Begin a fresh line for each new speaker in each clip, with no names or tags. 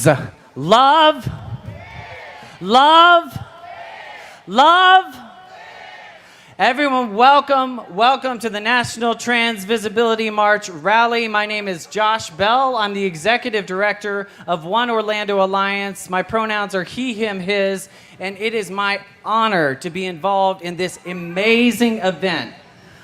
Love, love, love, love. Everyone, welcome to the National Trans Visibility March Rally. My name is Josh Bell. I'm the Executive Director of One Orlando Alliance. My pronouns are he, him, his, and it is my honor to be involved in this amazing event.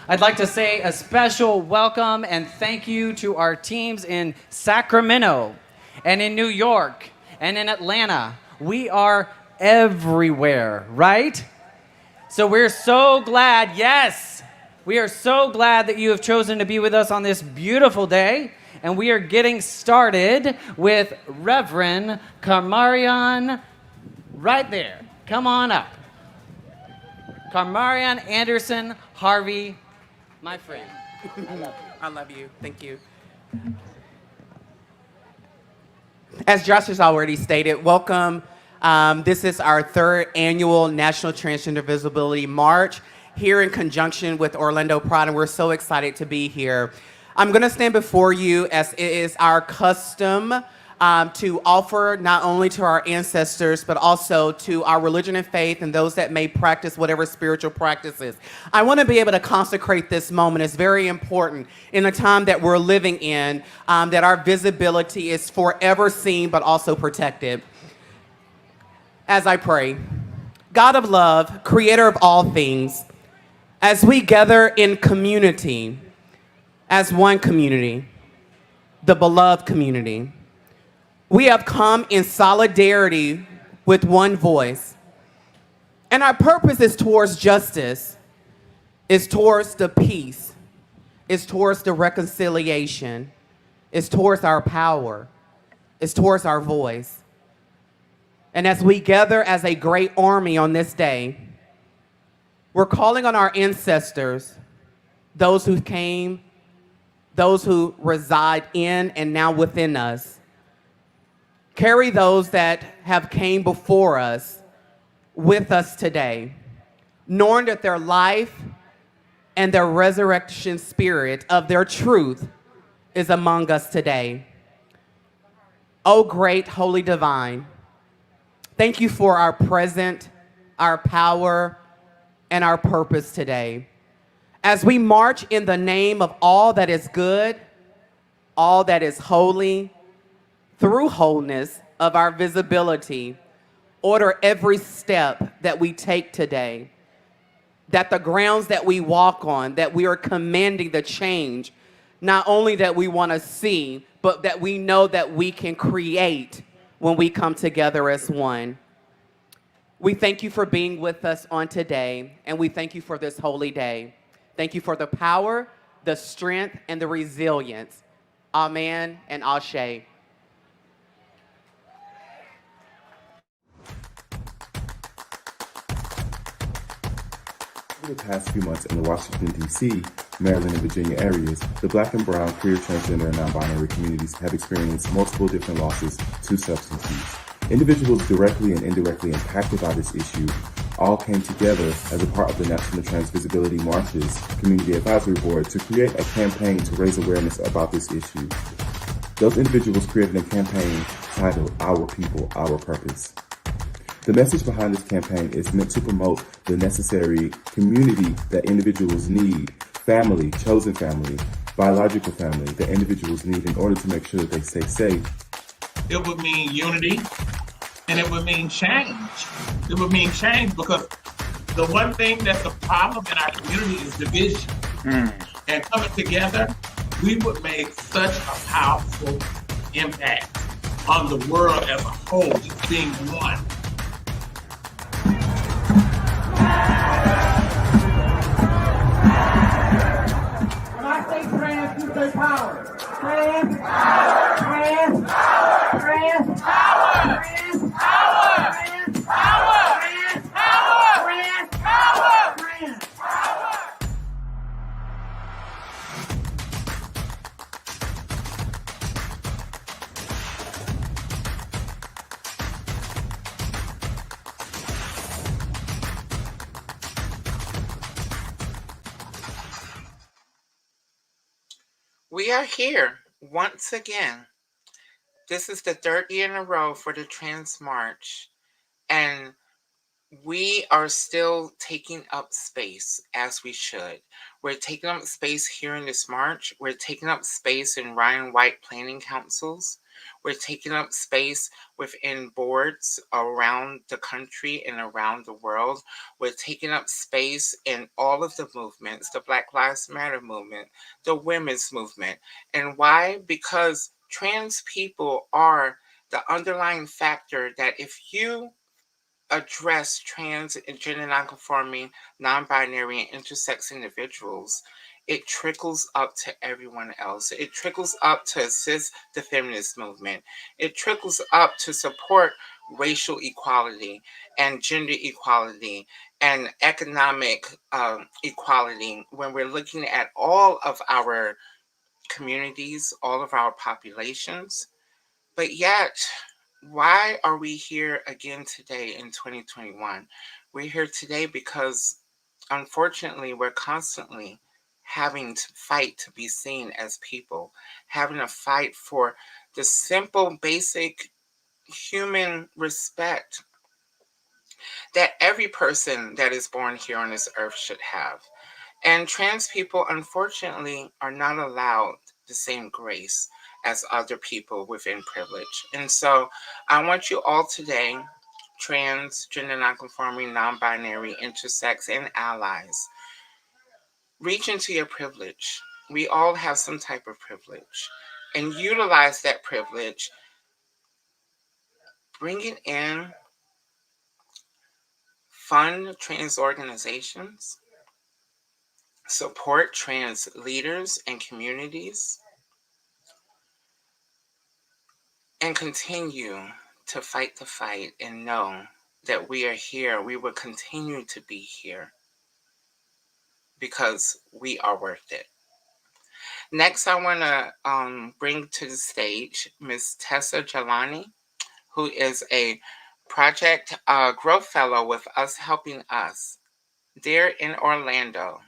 I'd like to say a special welcome and thank you to our teams in Sacramento and in New York and in Atlanta. We are everywhere, right? So we're so glad, yes, we are so glad that you have chosen to be with us on this beautiful day. And we are getting started with Reverend Carmarion right there. Come on up. Carmarion Anderson Harvey, my friend.
I love you. Thank you. As Josh has already stated, welcome. This is our third annual National Transgender Visibility March here in conjunction with Orlando Pride, and we're so excited to be here. I'm going to stand before you as it is our custom to offer not only to our ancestors, but also to our religion and faith and those that may practice whatever spiritual practices. I want to be able to consecrate this moment. It's very important in the time that we're living in, that our visibility is forever seen, but also protected. As I pray, God of love, creator of all things, as we gather in community, as one community, the beloved community, we have come in solidarity with one voice. And our purpose is towards justice, is towards the peace, is towards the reconciliation, is towards our power, is towards our voice. And as we gather as a great army on this day, we're calling on our ancestors, those who came, those who reside in and now within us. Carry those that have came before us with us today, knowing that their life and their resurrection spirit of their truth is among us today. O great holy divine, thank you for our present, our power, and our purpose today. As we march in the name of all that is good, all that is holy, through wholeness of our visibility, order every step that we take today, that the grounds that we walk on, that we are commanding the change, not only that we want to see, but that we know that we can create when we come together as one. We thank you for being with us on today, and we thank you for this holy day. Thank you for the power, the strength, and the resilience. Amen and Ashe.
Over the past few months in the Washington, D.C., Maryland, and Virginia areas, the Black and brown, queer, transgender, and non-binary communities have experienced multiple different losses to substance use. Individuals directly and indirectly impacted by this issue all came together as a part of the National Trans Visibility March's Community Advisory Board to create a campaign to raise awareness about this issue. Those individuals created a campaign titled Our People, Our Purpose. The message behind this campaign is meant to promote the necessary community that individuals need, family, chosen family, biological family that individuals need in order to make sure that they stay safe.
It would mean unity, and it would mean change. It would mean change because the one thing that's a problem in our community is division. And coming together, we would make such a powerful impact on the world as a whole, just being one.
When I say trans, you say power. Trans power. Trans power. Trans power. Trans power. Trans power. Trans power. Trans power. Trans power.
We are here once again This is the third year in a row for the Trans March, and we are still taking up space as we should. We're taking up space here in this march. We're taking up space in Ryan White planning councils. We're taking up space within boards around the country and around the world. We're taking up space in all of the movements, the Black Lives Matter movement, the women's movement. And why? Because trans people are the underlying factor that if you address trans and gender nonconforming, non-binary, and intersex individuals, it trickles up to everyone else. It trickles up to assist the feminist movement. It trickles up to support racial equality and gender equality and economic equality when we're looking at all of our communities, all of our populations. But yet, why are we here again today in 2021? We're here today because, unfortunately, we're constantly having to fight to be seen as people, having to fight for the simple, basic human respect that every person that is born here on this earth should have. And trans people, unfortunately, are not allowed the same grace as other people within privilege. And so I want you all today, trans, gender nonconforming, non-binary, intersex, and allies, reach into your privilege. We all have some type of privilege. And utilize that privilege. Bring it in, fund trans organizations, support trans leaders and communities, and continue to fight the fight and know that we are here. We will continue to be here because we are worth it. Next, I want to bring to the stage Ms. Tessa Jelani, who is a Project Growth Fellow with Us Helping Us there in Orlando.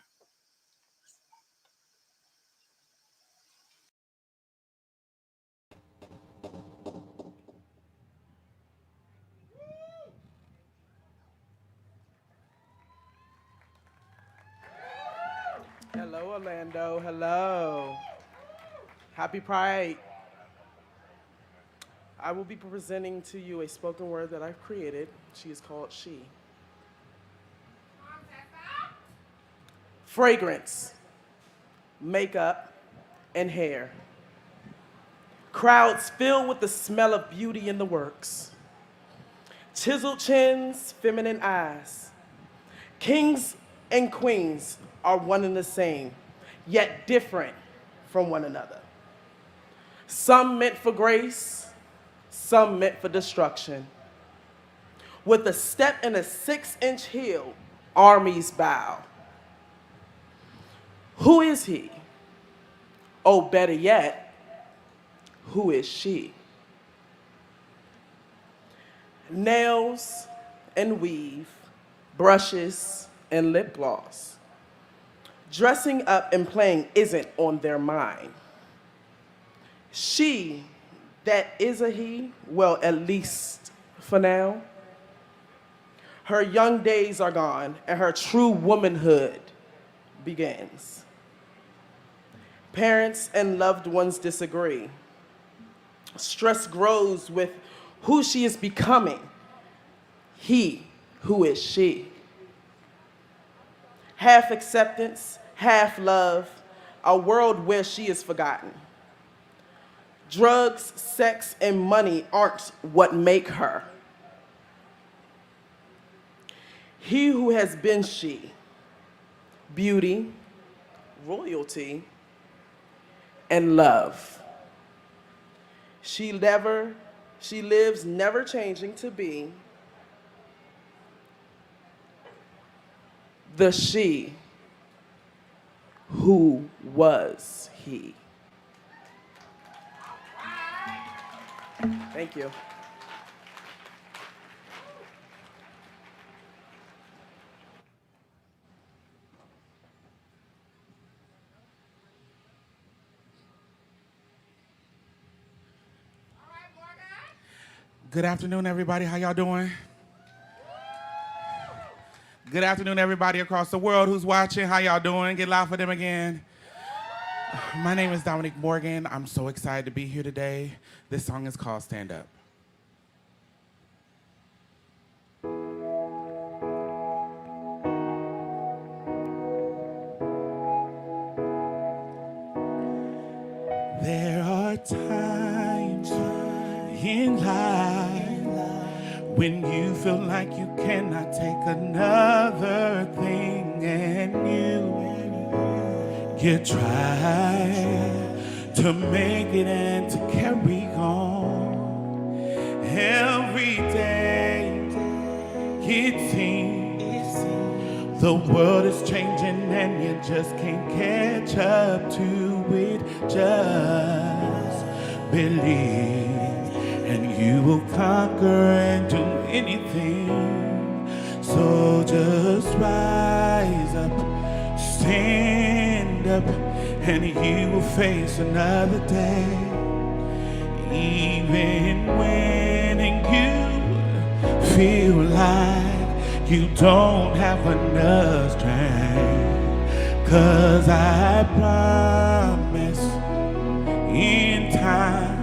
Hello, Orlando. Hello. Happy Pride. I will be presenting to you a spoken word that I've created. She is called She. Fragrance, makeup, and hair. Crowds filled with the smell of beauty in the works. Chiseled chins, feminine eyes. Kings and queens are one and the same, yet different from one another. Some meant for grace, some meant for destruction. With a step and a 6-inch heel, armies bow. Who is he? Oh, better yet, who is she? Nails and weave, brushes and lip gloss. Dressing up and playing isn't on their mind. She that is a he, well, at least for now. Her young days are gone and her true womanhood begins. Parents and loved ones disagree. Stress grows with who she is becoming. He, who is she? Half acceptance, half love, a world where she is forgotten. Drugs, sex, and money aren't what make her. He who has been she, beauty, royalty, and love. She lives never changing to be the she who was he. Thank you.
Good afternoon, everybody. How y'all doing? Good afternoon, everybody across the world who's watching. How y'all doing? Get loud for them again. My name is Dominique Morgan. I'm so excited to be here today. This song is called Stand Up. There are times in life when you feel like you cannot take another thing, and you try to make it and to carry on. Every day it seems the world is changing and you just can't catch up to it. Just believe and you will conquer and do anything. So just rise up, stand up, and you will face another day. Even when you feel like you don't have enough strength, 'cause I promise in time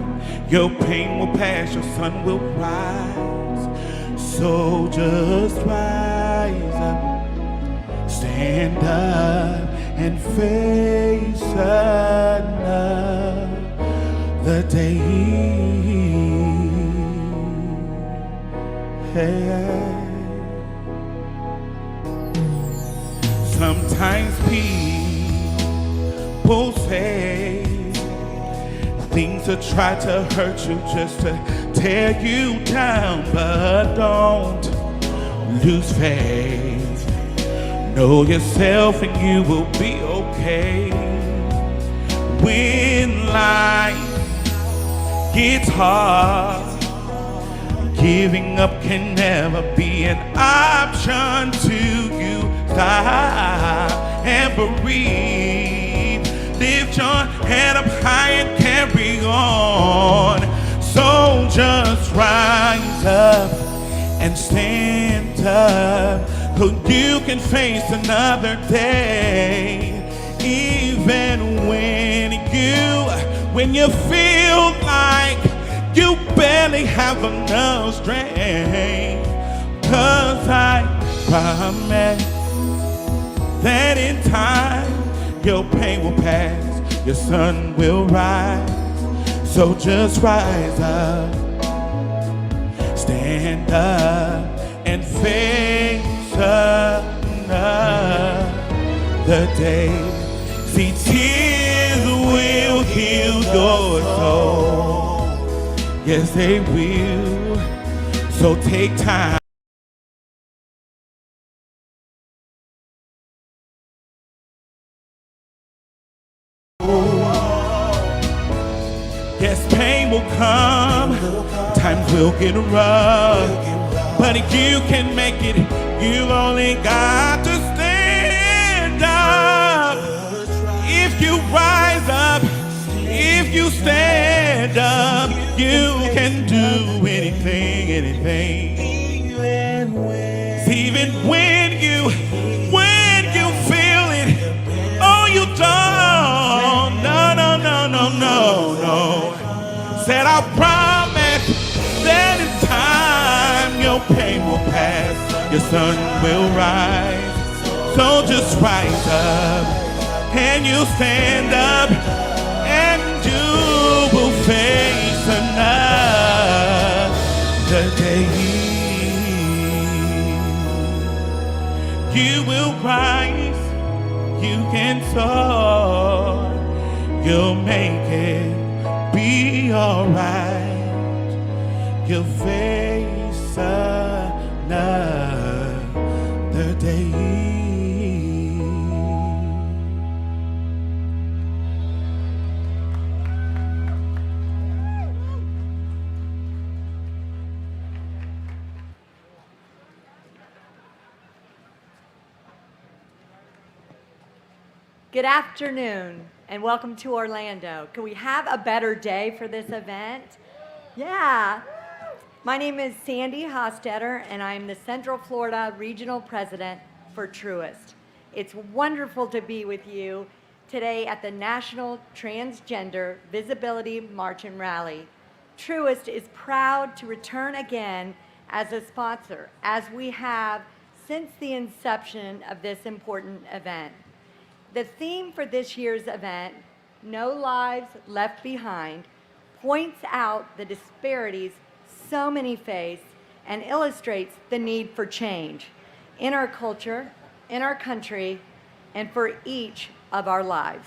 your pain will pass, your sun will rise. So just rise up, stand up, and face another day. Hey. Sometimes people say things to try to hurt you, just to tear you down, but don't lose faith. Know yourself and you will be okay. When life gets hard, giving up can never be an option to you. Stop and breathe. Lift your head up high and carry on. So just rise up and stand up, so you can face another day. Even when you feel like you barely have enough strength, 'cause I promise that in time your pain will pass, your sun will rise. So just rise up, stand up, and face another day. See, tears will heal your soul. Yes, they will. So take time. Yes, pain will come, times will get rough, but you can make it. You only got to stand up. If you rise up, if you stand up, you can do anything, anything. Even when you feel it, oh, you don't. No. Said I promise that in time your pain will pass, your sun will rise. So just rise up and you stand up, and you will face another day. You will rise, you can soar, you'll make it, be alright. You'll face another day.
Good afternoon and welcome to Orlando. Can we have a better day for this event? Yeah. My name is Sandy Hostetter, and I am the Central Florida Regional President for Truist. It's wonderful to be with you today at the National Transgender Visibility March and Rally. Truist is proud to return again as a sponsor, as we have since the inception of this important event. The theme for this year's event, No Lives Left Behind, points out the disparities so many face and illustrates the need for change in our culture, in our country, and for each of our lives.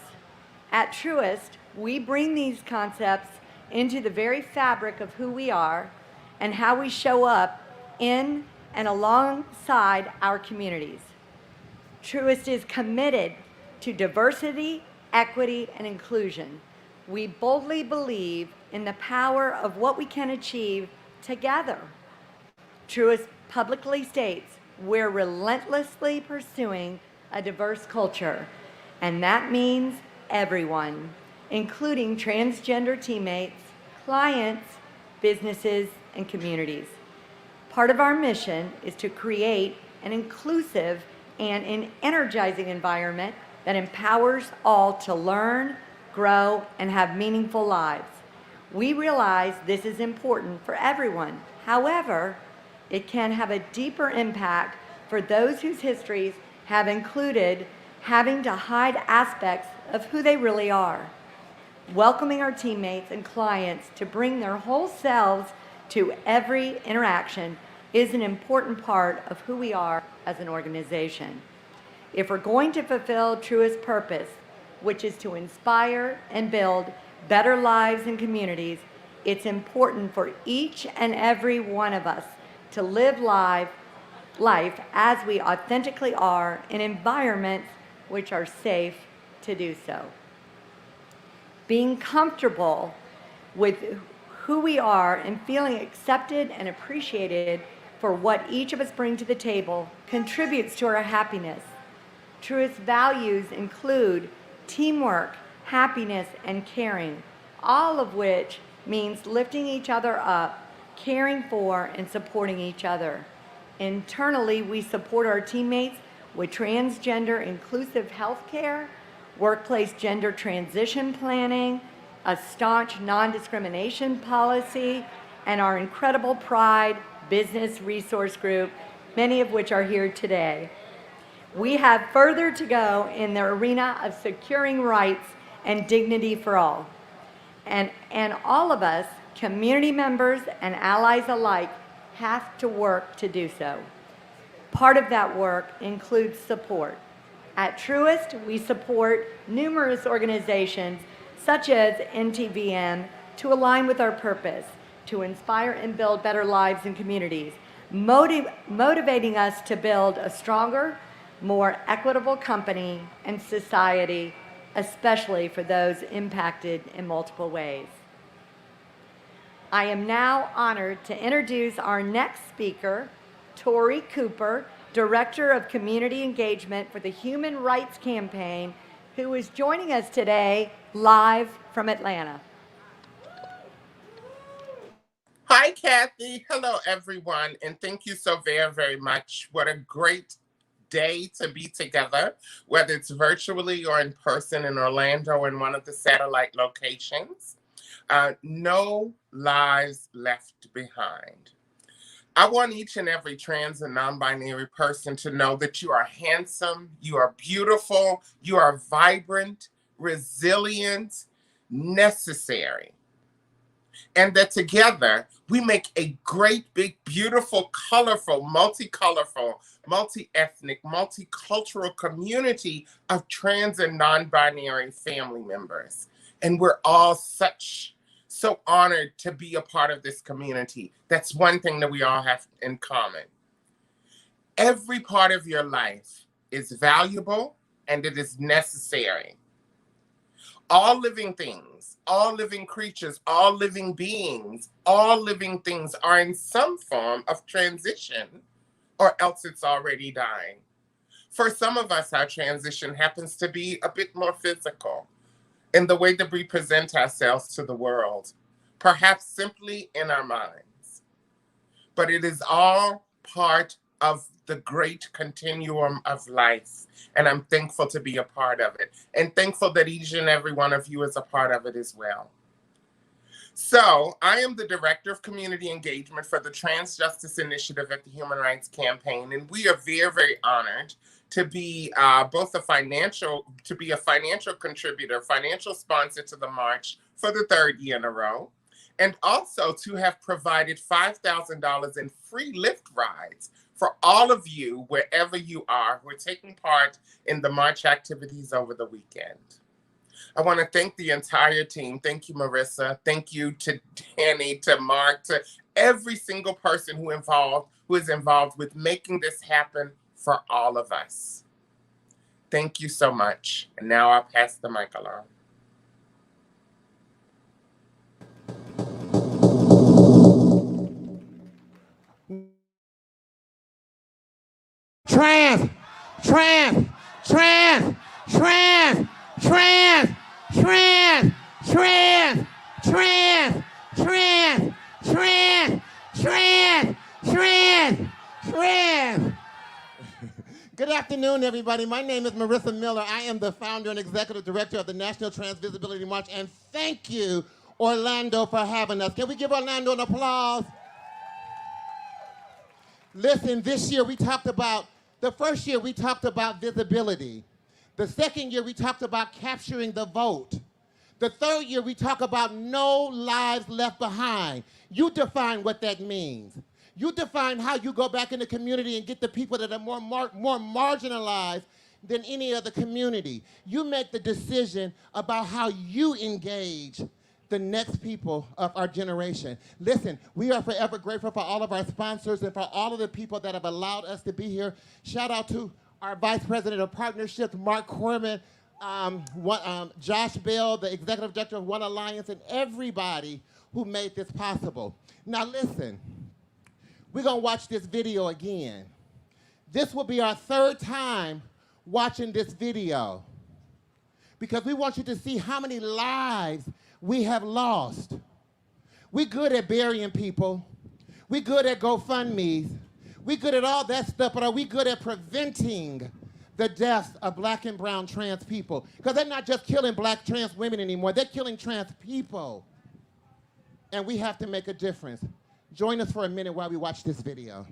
At Truist, we bring these concepts into the very fabric of who we are and how we show up in and alongside our communities. Truist is committed to diversity, equity, and inclusion. We boldly believe in the power of what we can achieve together. Truist publicly states we're relentlessly pursuing a diverse culture, and that means everyone, including transgender teammates, clients, businesses, and communities. Part of our mission is to create an inclusive and an energizing environment that empowers all to learn, grow, and have meaningful lives. We realize this is important for everyone. However, it can have a deeper impact for those whose histories have included having to hide aspects of who they really are. Welcoming our teammates and clients to bring their whole selves to every interaction is an important part of who we are as an organization. If we're going to fulfill Truist's purpose, which is to inspire and build better lives and communities, it's important for each and every one of us to live life as we authentically are in environments which are safe to do so. Being comfortable with who we are and feeling accepted and appreciated for what each of us bring to the table contributes to our happiness. Truist values include teamwork, happiness, and caring, all of which means lifting each other up, caring for, and supporting each other. Internally, we support our teammates with transgender inclusive healthcare, workplace gender transition planning, a staunch non-discrimination policy, and our incredible Pride business resource group, many of which are here today. We have further to go in the arena of securing rights and dignity for all. And all of us, community members and allies alike, have to work to do so. Part of that work includes support. At Truist, we support numerous organizations such as NTVM to align with our purpose, to inspire and build better lives and communities, motivating us to build a stronger, more equitable company and society, especially for those impacted in multiple ways. I am now honored to introduce our next speaker, Tori Cooper, Director of Community Engagement for the Human Rights Campaign, who is joining us today live from Atlanta.
Hi, Kathy. Hello, everyone. And thank you so very, very much. What a great day to be together, whether it's virtually or in person in Orlando in one of the satellite locations. No lives left behind. I want each and every trans and non-binary person to know that you are handsome, you are beautiful, you are vibrant, resilient, necessary. And that together we make a great, big, beautiful, colorful, multi-colorful, multi-ethnic, multicultural community of trans and non-binary family members. And we're all so honored to be a part of this community. That's one thing that we all have in common. Every part of your life is valuable and it is necessary. All living things, all living creatures, all living beings, all living things are in some form of transition, or else it's already dying. For some of us, our transition happens to be a bit more physical in the way that we present ourselves to the world, perhaps simply in our minds. but it is all part of the great continuum of life. And I'm thankful to be a part of it, and thankful that each and every one of you is a part of it as well. So I am the Director of Community Engagement for the Trans Justice Initiative at the Human Rights Campaign, and we are very, very honored to be a financial contributor, financial sponsor to the march for the third year in a row, and also to have provided $5,000 in free Lyft rides for all of you, wherever you are, who are taking part in the march activities over the weekend. I want to thank the entire team. Thank you, Marissa. Thank you to Danny, to Mark, to every single person who is involved with making this happen for all of us. Thank you so much. And now I'll pass the mic along.
Trans, trans, trans, trans, trans, trans, trans, trans, trans, trans, trans, trans, trans. Good afternoon, everybody. My name is Marissa Miller. I am the founder and executive director of the National Trans Visibility March, and thank you, Orlando, for having us. Can we give Orlando an applause? Listen, this year the first year we talked about visibility. The second year we talked about capturing the vote. The third year we talk about no lives left behind. You define what that means. You define how you go back in the community and get the people that are more marginalized than any other community. You make the decision about how you engage the next people of our generation. Listen, we are forever grateful for all of our sponsors and for all of the people that have allowed us to be here. Shout out to our Vice President of Partnerships, Mark Corman, Josh Bell, the Executive Director of One Alliance, and everybody who made this possible. Now listen, we're gonna watch this video again. This will be our third time watching this video because we want you to see how many lives we have lost. We're good at burying people. We're good at GoFundMes. We're good at all that stuff, but are we good at preventing the deaths of Black and brown trans people? Because they're not just killing Black trans women anymore, they're killing trans people. And we have to make a difference. Join us for a minute while we watch this video.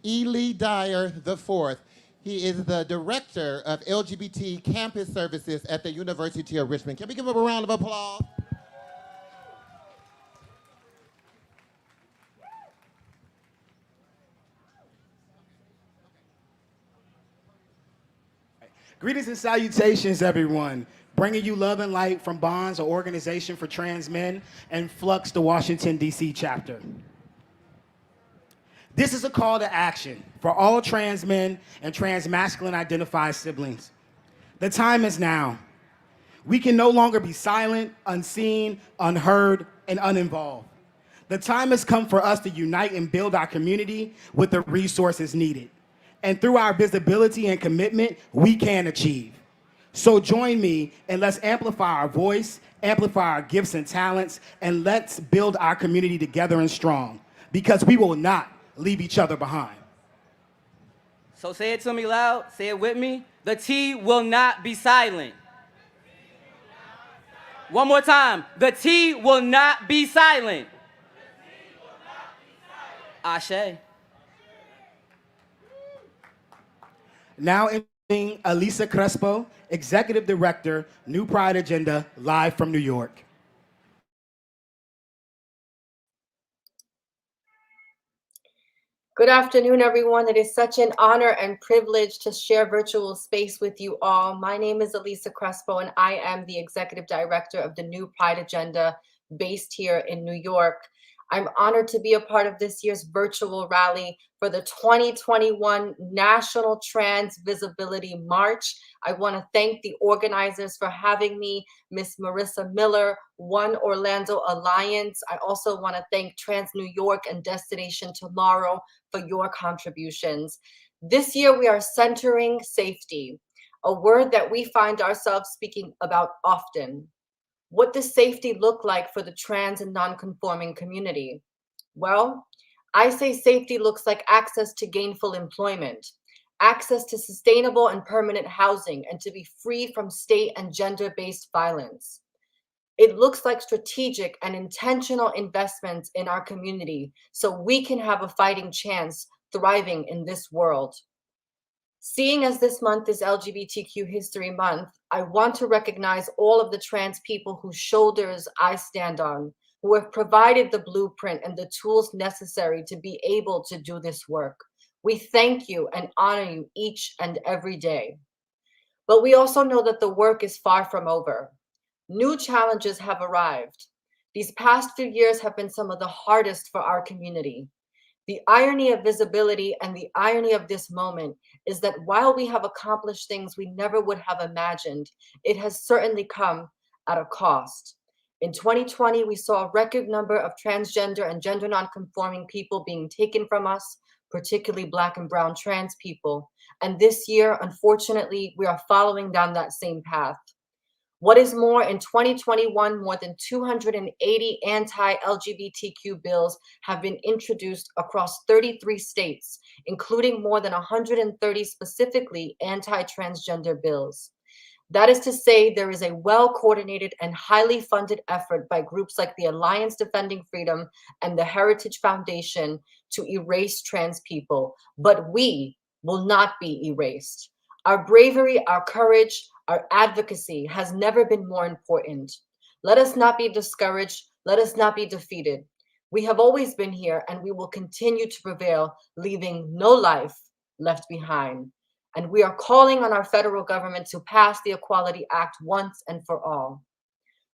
Ely Dyer IV. He is the Director of LGBT Campus Services at the University of Richmond. Can we give him a round of applause?
Greetings and salutations, everyone. Bringing you love and light from Bonds, an organization for trans men, and Flux, the Washington, D.C. chapter. This is a call to action for all trans men and trans masculine identified siblings. The time is now. We can no longer be silent, unseen, unheard, and uninvolved. The time has come for us to unite and build our community with the resources needed. And through our visibility and commitment, we can achieve. So join me and let's amplify our voice, amplify our gifts and talents, and let's build our community together and strong, because we will not leave each other behind.
So say it to me loud, say it with me. The T will not be silent. One more time. The T will not be silent. Ashe.
Now introducing Elisa Crespo, Executive Director, New Pride Agenda, live from New York.
Good afternoon, everyone. It is such an honor and privilege to share virtual space with you all. My name is Elisa Crespo, and I am the Executive Director of the New Pride Agenda based here in New York. I'm honored to be a part of this year's virtual rally for the 2021 National Trans Visibility March. I want to thank the organizers for having me, Miss Marissa Miller, One Orlando Alliance. I also want to thank Trans New York and Destination Tomorrow for your contributions. This year, we are centering safety, a word that we find ourselves speaking about often. What does safety look like for the trans and non-conforming community? Well, I say safety looks like access to gainful employment, access to sustainable and permanent housing, and to be free from state and gender-based violence. It looks like strategic and intentional investments in our community so we can have a fighting chance thriving in this world. Seeing as this month is LGBTQ History Month, I want to recognize all of the trans people whose shoulders I stand on, who have provided the blueprint and the tools necessary to be able to do this work. We thank you and honor you each and every day. But we also know that the work is far from over. New challenges have arrived. These past few years have been some of the hardest for our community. The irony of visibility and the irony of this moment is that while we have accomplished things we never would have imagined, it has certainly come at a cost. In 2020, we saw a record number of transgender and gender nonconforming people being taken from us, particularly Black and Brown trans people. And this year, unfortunately, we are following down that same path. What is more, in 2021, more than 280 anti-LGBTQ bills have been introduced across 33 states, including more than 130 specifically anti-transgender bills. That is to say, there is a well-coordinated and highly funded effort by groups like the Alliance Defending Freedom and the Heritage Foundation to erase trans people, but we will not be erased. Our bravery, our courage, our advocacy has never been more important. Let us not be discouraged. Let us not be defeated. We have always been here and we will continue to prevail, leaving no life left behind. And we are calling on our federal government to pass the Equality Act once and for all.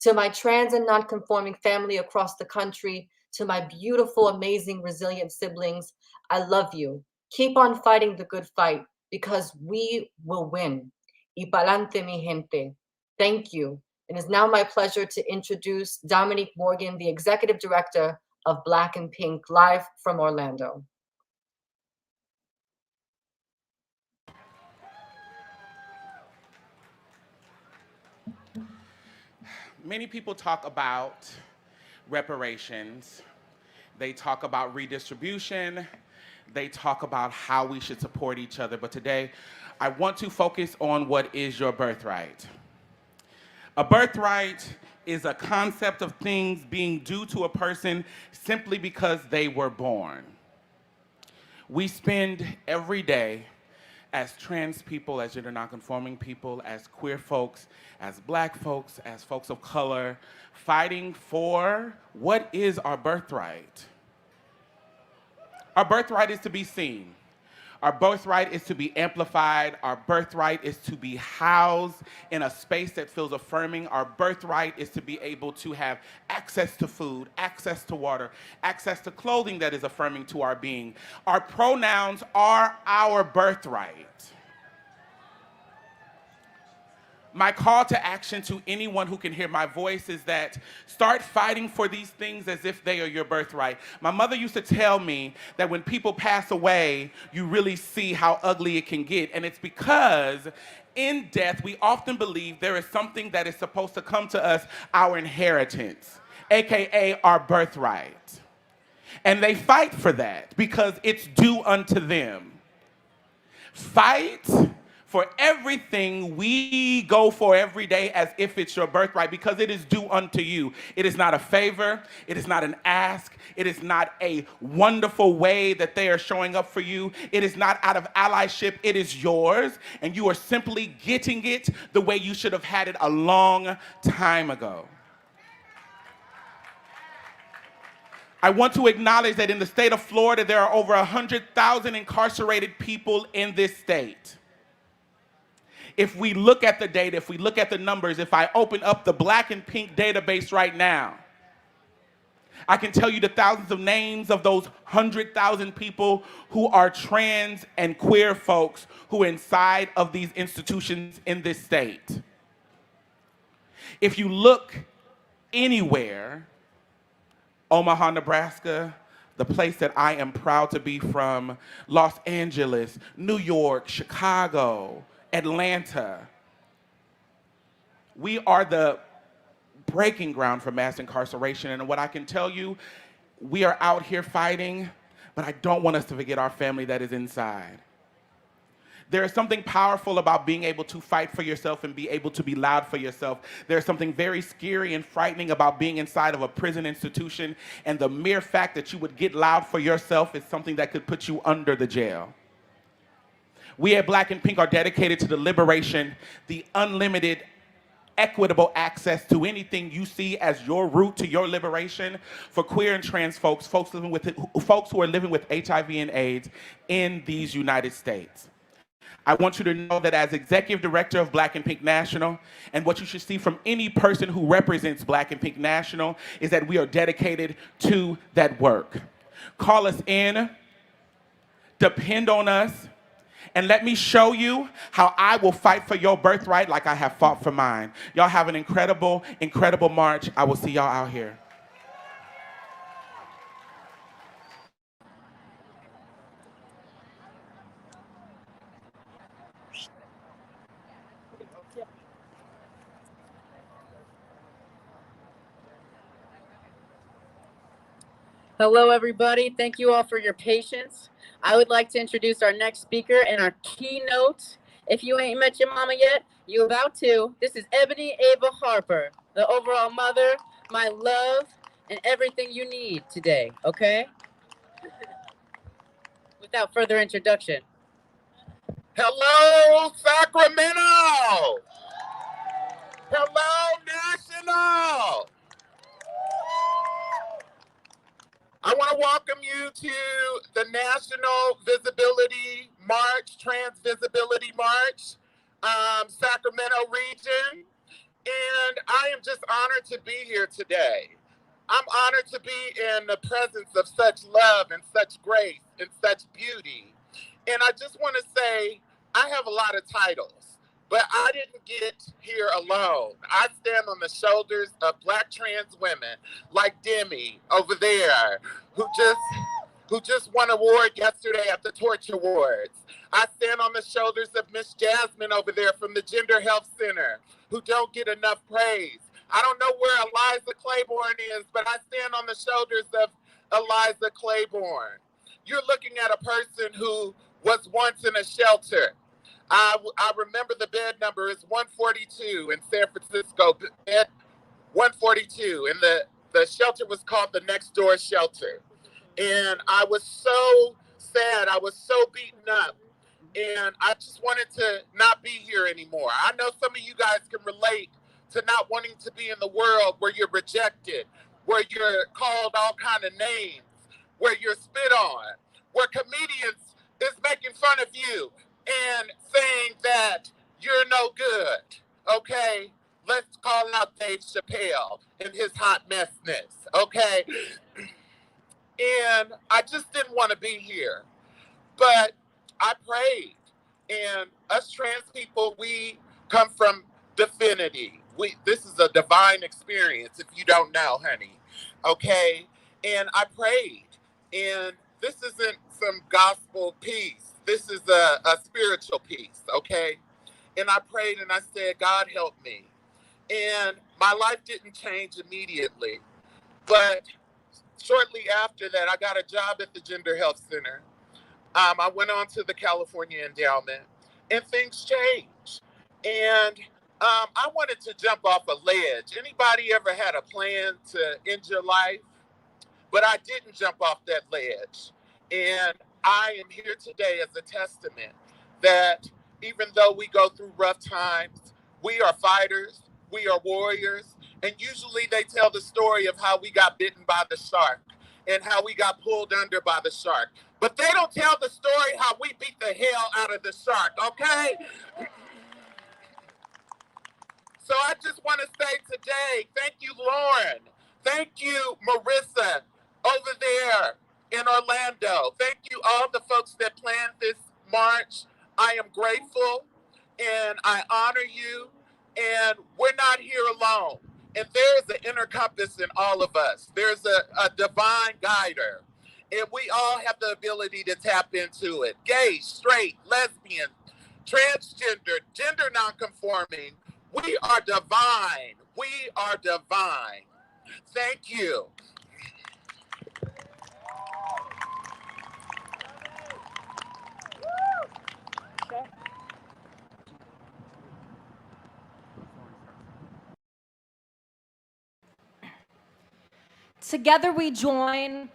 To my trans and non-conforming family across the country, to my beautiful, amazing, resilient siblings, I love you. Keep on fighting the good fight because we will win. Y pa'lante, mi gente. Thank you. It is now my pleasure to introduce Dominique Morgan, the Executive Director of Black and Pink, live from Orlando.
Many people talk about reparations. They talk about redistribution. They talk about how we should support each other. But today, I want to focus on what is your birthright. A birthright is a concept of things being due to a person simply because they were born. We spend every day as trans people, as gender nonconforming people, as queer folks, as black folks, as folks of color, fighting for what is our birthright. Our birthright is to be seen. Our birthright is to be amplified. Our birthright is to be housed in a space that feels affirming. Our birthright is to be able to have access to food, access to water, access to clothing that is affirming to our being. Our pronouns are our birthright. My call to action to anyone who can hear my voice is that start fighting for these things as if they are your birthright. My mother used to tell me that when people pass away, you really see how ugly it can get. And it's because in death, we often believe there is something that is supposed to come to us, our inheritance, AKA our birthright. And they fight for that because it's due unto them. Fight for everything we go for every day as if it's your birthright because it is due unto you. It is not a favor. It is not an ask. It is not a wonderful way that they are showing up for you. It is not out of allyship. It is yours, and you are simply getting it the way you should have had it a long time ago. I want to acknowledge that in the state of Florida, there are over 100,000 incarcerated people in this state. If we look at the data, if we look at the numbers, if I open up the Black and Pink database right now, I can tell you the thousands of names of those 100,000 people who are trans and queer folks who are inside of these institutions in this state. If you look anywhere, Omaha, Nebraska, the place that I am proud to be from, Los Angeles, New York, Chicago, Atlanta. We are the breaking ground for mass incarceration, and what I can tell you, we are out here fighting, but I don't want us to forget our family that is inside. There is something powerful about being able to fight for yourself and be able to be loud for yourself. There's something very scary and frightening about being inside of a prison institution, and the mere fact that you would get loud for yourself is something that could put you under the jail. We at Black and Pink are dedicated to the liberation, the unlimited, equitable access to anything you see as your route to your liberation for queer and trans folks, folks who are living with HIV and AIDS in these United States. I want you to know that as Executive Director of Black and Pink National, and what you should see from any person who represents Black and Pink National is that we are dedicated to that work. Call us in, depend on us, and let me show you how I will fight for your birthright like I have fought for mine. Y'all have an incredible, incredible march. I will see y'all out here.
Hello, everybody. Thank you all for your patience. I would like to introduce our next speaker and our keynote. If you ain't met your mama yet, you're about to. This is Ebony Ava Harper, the overall mother, my love, and everything you need today, okay? Without further introduction.
Hello, Sacramento! Hello, National! to welcome you to the National Visibility March, Trans Visibility March, Sacramento region. And I am just honored to be here today. I'm honored to be in the presence of such love and such grace and such beauty. And I just want to say, I have a lot of titles, but I didn't get here alone. I stand on the shoulders of Black trans women like Demi over there, who just won an award yesterday at the Torch Awards. I stand on the shoulders of Miss Jasmine over there from the Gender Health Center, who don't get enough praise. I don't know where Eliza Claiborne is, but I stand on the shoulders of Eliza Claiborne. You're looking at a person who was once in a shelter. I remember the bed number is 142 in San Francisco, bed 142, and the shelter was called the Next Door Shelter. And I was so sad, I was so beaten up, and I just wanted to not be here anymore. I know some of you guys can relate to not wanting to be in the world where you're rejected, where you're called all kind of names, where you're spit on, where comedians is making fun of you and saying that you're no good, okay? Let's call out Dave Chappelle and his hot messness, okay? And I just didn't want to be here. But I prayed. And us trans people, we come from divinity. This is a divine experience, if you don't know, honey, okay? And I prayed. And this isn't some gospel peace. This is a spiritual peace, okay? And I prayed and I said, God help me. And my life didn't change immediately. But shortly after that, I got a job at the Gender Health Center. I went on to the California Endowment, and things changed. And I wanted to jump off a ledge. Anybody ever had a plan to end your life? But I didn't jump off that ledge. And I am here today as a testament that even though we go through rough times, we are fighters, we are warriors, and usually they tell the story of how we got bitten by the shark and how we got pulled under by the shark. But they don't tell the story how we beat the hell out of the shark, okay? So I just want to say today, thank you, Lauren. Thank you, Marissa, over there in Orlando. Thank you, all the folks that planned this march. I am grateful and I honor you. And we're not here alone. And there's an inner compass in all of us. There's a divine guider. And we all have the ability to tap into it. Gay, straight, lesbian, transgender, gender nonconforming. We are divine. We are divine. Thank you.
Together we join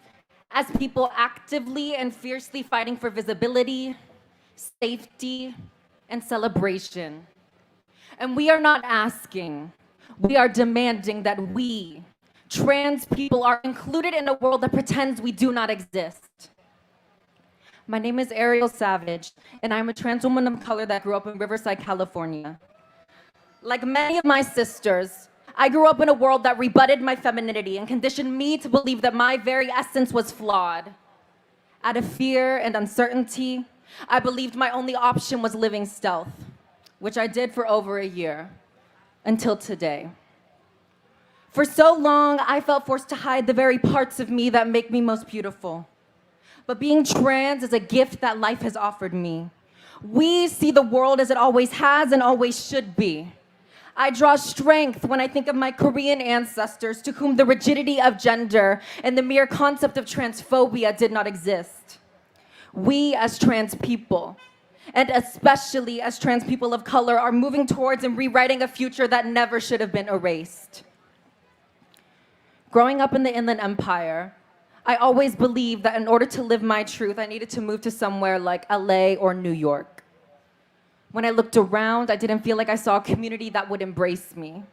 as people actively and fiercely fighting for visibility, safety, and celebration. And we are not asking, we are demanding that we, trans people, are included in a world that pretends we do not exist. My name is Ariel Savage, and I'm a trans woman of color that grew up in Riverside, California. Like many of my sisters, I grew up in a world that rebutted my femininity and conditioned me to believe that my very essence was flawed. Out of fear and uncertainty, I believed my only option was living stealth, which I did for over a year, until today. For so long, I felt forced to hide the very parts of me that make me most beautiful. But being trans is a gift that life has offered me. We see the world as it always has and always should be. I draw strength when I think of my Korean ancestors to whom the rigidity of gender and the mere concept of transphobia did not exist. We as trans people, and especially as trans people of color, are moving towards and rewriting a future that never should have been erased. Growing up in the Inland Empire, I always believed that in order to live my truth, I needed to move to somewhere like LA or New York. When I looked around, I didn't feel like I saw a community that would embrace me.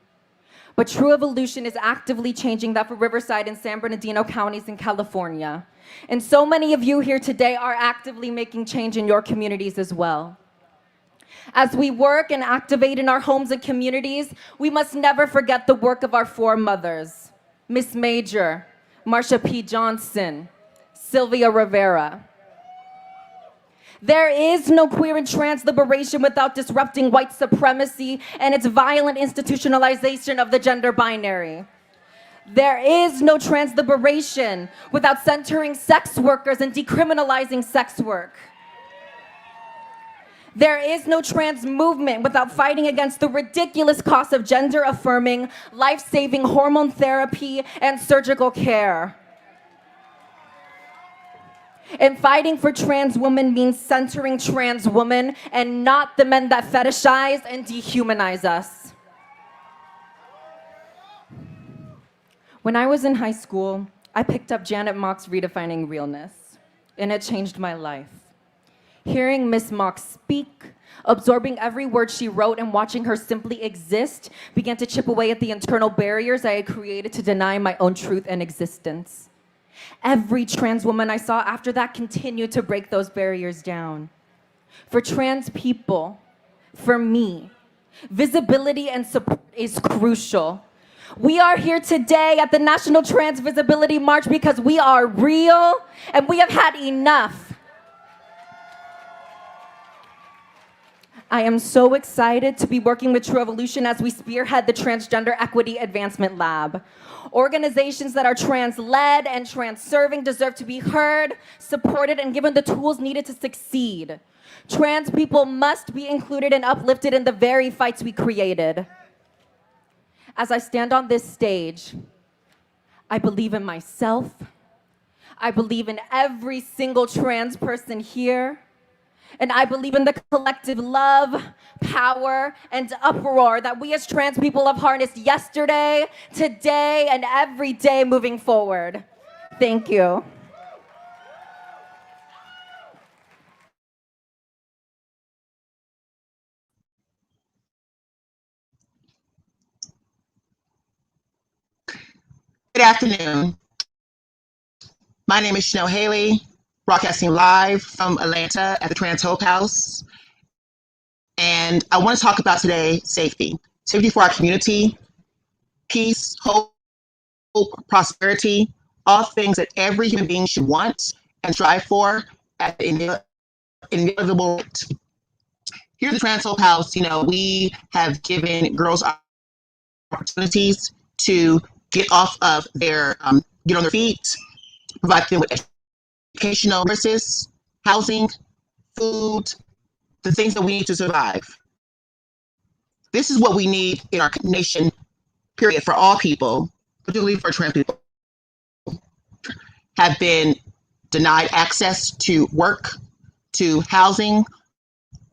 But True Evolution is actively changing that for Riverside and San Bernardino counties in California. And so many of you here today are actively making change in your communities as well. As we work and activate in our homes and communities, we must never forget the work of our foremothers, Miss Major, Marsha P. Johnson, Sylvia Rivera. There is no queer and trans liberation without disrupting white supremacy and its violent institutionalization of the gender binary. There is no trans liberation without centering sex workers and decriminalizing sex work. There is no trans movement without fighting against the ridiculous cost of gender-affirming, life-saving hormone therapy and surgical care. And fighting for trans women means centering trans women and not the men that fetishize and dehumanize us. When I was in high school, I picked up Janet Mock's Redefining Realness, and it changed my life. Hearing Miss Mock speak, absorbing every word she wrote, and watching her simply exist began to chip away at the internal barriers I had created to deny my own truth and existence. Every trans woman I saw after that continued to break those barriers down. For trans people, for me, visibility and support is crucial. We are here today at the National Trans Visibility March because we are real and we have had enough. I am so excited to be working with True Evolution as we spearhead the Transgender Equity Advancement Lab. Organizations that are trans-led and trans-serving deserve to be heard, supported, and given the tools needed to succeed. Trans people must be included and uplifted in the very fights we created. As I stand on this stage, I believe in myself. I believe in every single trans person here. And I believe in the collective love, power, and uproar that we as trans people have harnessed yesterday, today, and every day moving forward. Thank you.
Good afternoon. My name is Chanel Haley, broadcasting live from Atlanta at the Trans Hope House. And I want to talk about today safety. Safety for our community, peace, hope, prosperity, all things that every human being should want and strive for at the inevitable rate. Here at the Trans Hope House, we have given girls opportunities to get off of their, get on their feet, provide them with educational services, housing, food, the things that we need to survive. This is what we need in our nation, period, for all people, particularly for trans people, have been denied access to work, to housing,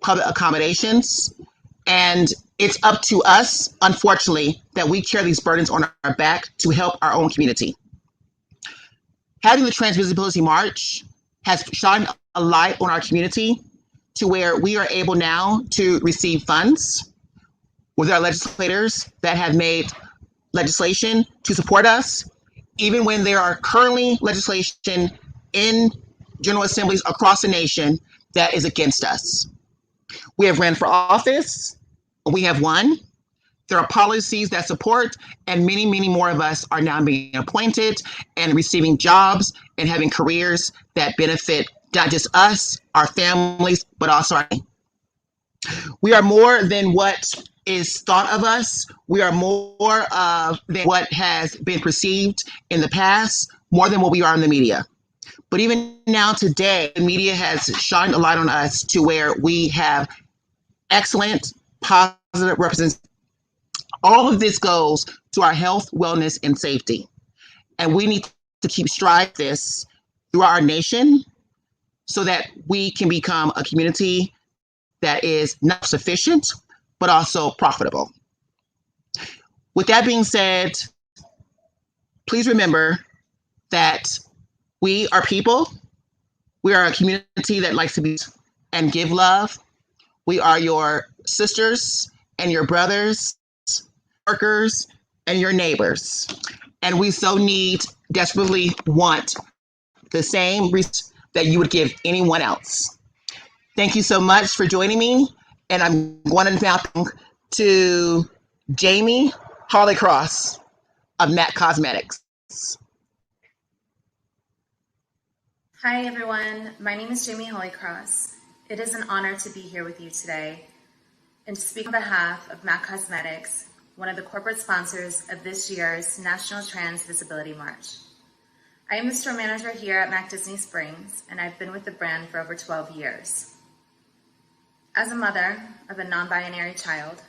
public accommodations, and it's up to us, unfortunately, that we carry these burdens on our back to help our own community. Having the Trans Visibility March has shined a light on our community to where we are able now to receive funds with our legislators that have made legislation to support us, even when there are currently legislation in general assemblies across the nation that is against us. We have ran for office, we have won. There are policies that support, and many, many more of us are now being appointed and receiving jobs and having careers that benefit not just us, our families, but also our. We are more than what is thought of us. We are more than what has been perceived in the past, more than what we are in the media. But even now today, the media has shined a light on us to where we have excellent, positive representation. All of this goes to our health, wellness, and safety. And we need to keep striving this throughout our nation so that we can become a community that is not sufficient, but also profitable. With that being said, please remember that we are people. We are a community that likes to be and give love. We are your sisters and your brothers, workers, and your neighbors. And we so desperately want the same that you would give anyone else. Thank you so much for joining me. And I'm going to now to Jamie Harley-Cross of MAC Cosmetics.
Hi, everyone. My name is Jamie Holycross. It is an honor to be here with you today and to speak on behalf of MAC Cosmetics, one of the corporate sponsors of this year's National Trans Visibility March. I am the store manager here at MAC Disney Springs, and I've been with the brand for over 12 years. As a mother of a non-binary child,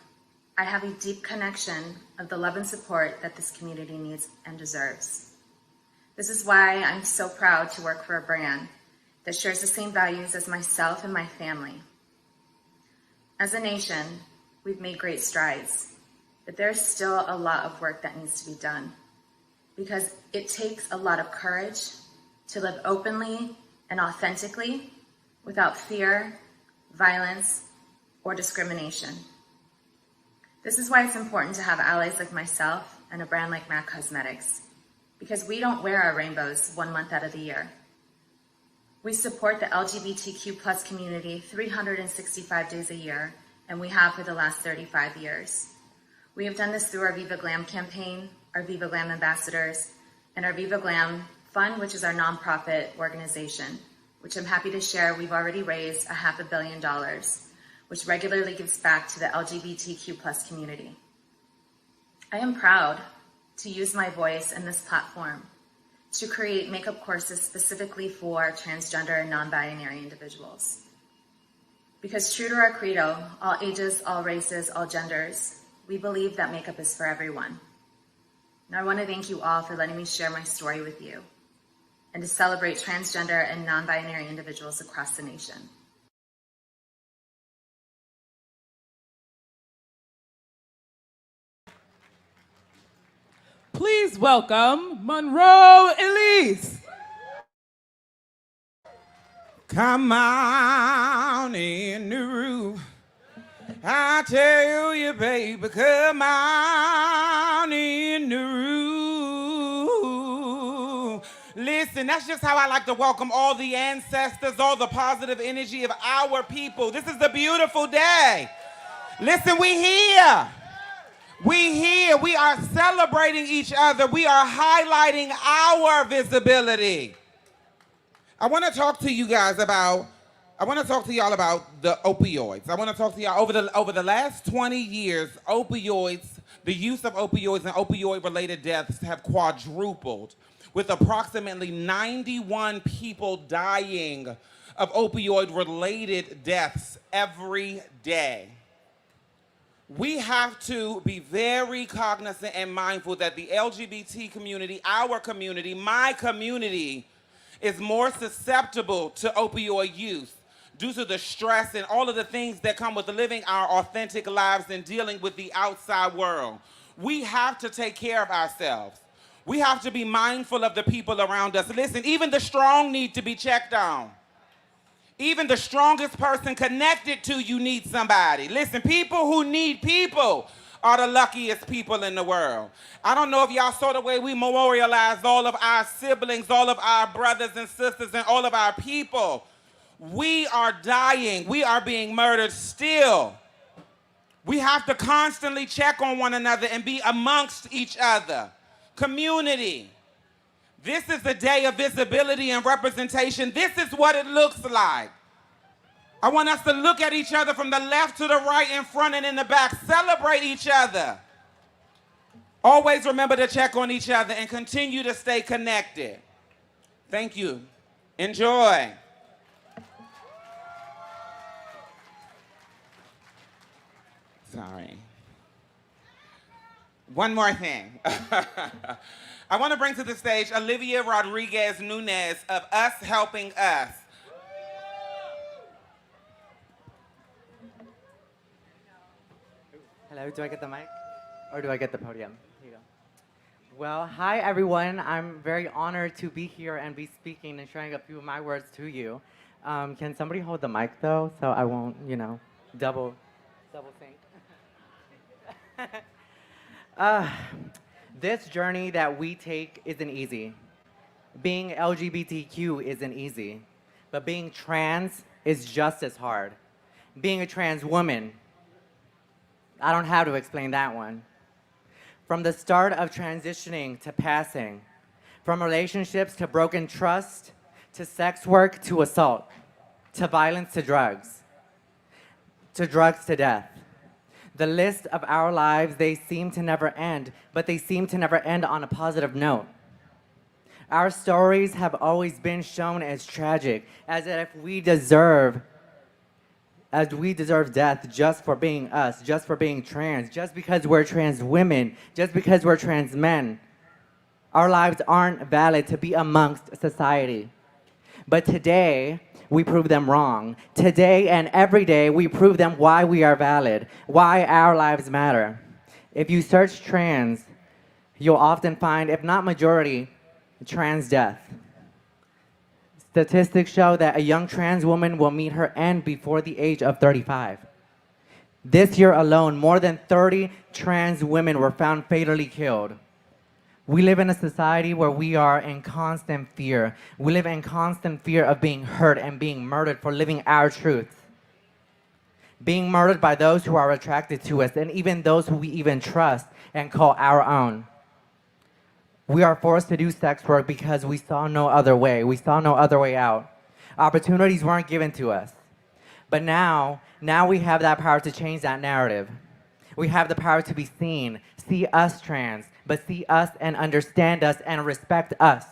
I have a deep connection of the love and support that this community needs and deserves. This is why I'm so proud to work for a brand that shares the same values as myself and my family. As a nation, we've made great strides, but there's still a lot of work that needs to be done because it takes a lot of courage to live openly and authentically without fear, violence, or discrimination. This is why it's important to have allies like myself and a brand like MAC Cosmetics, because we don't wear our rainbows 1 month out of the year. We support the LGBTQ+ community 365 days a year, and we have for the last 35 years. We have done this through our Viva Glam campaign, our Viva Glam ambassadors, and our Viva Glam Fund, which is our nonprofit organization, which I'm happy to share we've already raised $500 million, which regularly gives back to the LGBTQ+ community. I am proud to use my voice in this platform to create makeup courses specifically for transgender and non-binary individuals. Because true to our credo, all ages, all races, all genders, we believe that makeup is for everyone. And I want to thank you all for letting me share my story with you and to celebrate transgender and non-binary individuals across the nation.
Please welcome Monroe Elise.
Come on in the room. I tell you, baby, come on in the room. Listen, that's just how I like to welcome all the ancestors, all the positive energy of our people. This is a beautiful day. Listen, we here. We here. We are celebrating each other. We are highlighting our visibility. I want to talk to you guys about y'all about the opioids. I want to talk to y'all over the last 20 years, the use of opioids and opioid-related deaths have quadrupled, with approximately 91 people dying of opioid-related deaths every day. We have to be very cognizant and mindful that the LGBT community, our community, my community, is more susceptible to opioid use due to the stress and all of the things that come with living our authentic lives and dealing with the outside world. We have to take care of ourselves. We have to be mindful of the people around us. Listen, even the strong need to be checked on. Even the strongest person connected to you needs somebody. Listen, people who need people are the luckiest people in the world. I don't know if y'all saw the way we memorialized all of our siblings, all of our brothers and sisters, and all of our people. We are dying. We are being murdered still. We have to constantly check on one another and be amongst each other. Community. This is a day of visibility and representation. This is what it looks like. I want us to look at each other from the left to the right, in front and in the back. Celebrate each other. Always remember to check on each other and continue to stay connected. Thank you. Enjoy. Sorry. One more thing. I want to bring to the stage Olivia Rodriguez Nunez of Us Helping Us.
Hello, do I get the mic? Or do I get the podium? Here you go. Well, hi everyone. I'm very honored to be here and be speaking and sharing a few of my words to you. Can somebody hold the mic though, so I won't, double think? This journey that we take isn't easy. Being LGBTQ isn't easy, but being trans is just as hard. Being a trans woman, I don't have to explain that one. From the start of transitioning to passing, from relationships to broken trust, to sex work to assault, to violence to drugs to death. The list of our lives, they seem to never end, but they seem to never end on a positive note. Our stories have always been shown as tragic, as if we deserve death just for being us, just for being trans, just because we're trans women, just because we're trans men. Our lives aren't valid to be amongst society. But today, we prove them wrong. Today and every day, we prove them why we are valid, why our lives matter. If you search trans, you'll often find, if not majority, trans death. Statistics show that a young trans woman will meet her end before the age of 35. This year alone, more than 30 trans women were found fatally killed. We live in a society where we are in constant fear. We live in constant fear of being hurt and being murdered for living our truth. Being murdered by those who are attracted to us and even those who we even trust and call our own. We are forced to do sex work because we saw no other way. We saw no other way out. Opportunities weren't given to us. But now we have that power to change that narrative. We have the power to be seen, see us trans, but see us and understand us and respect us.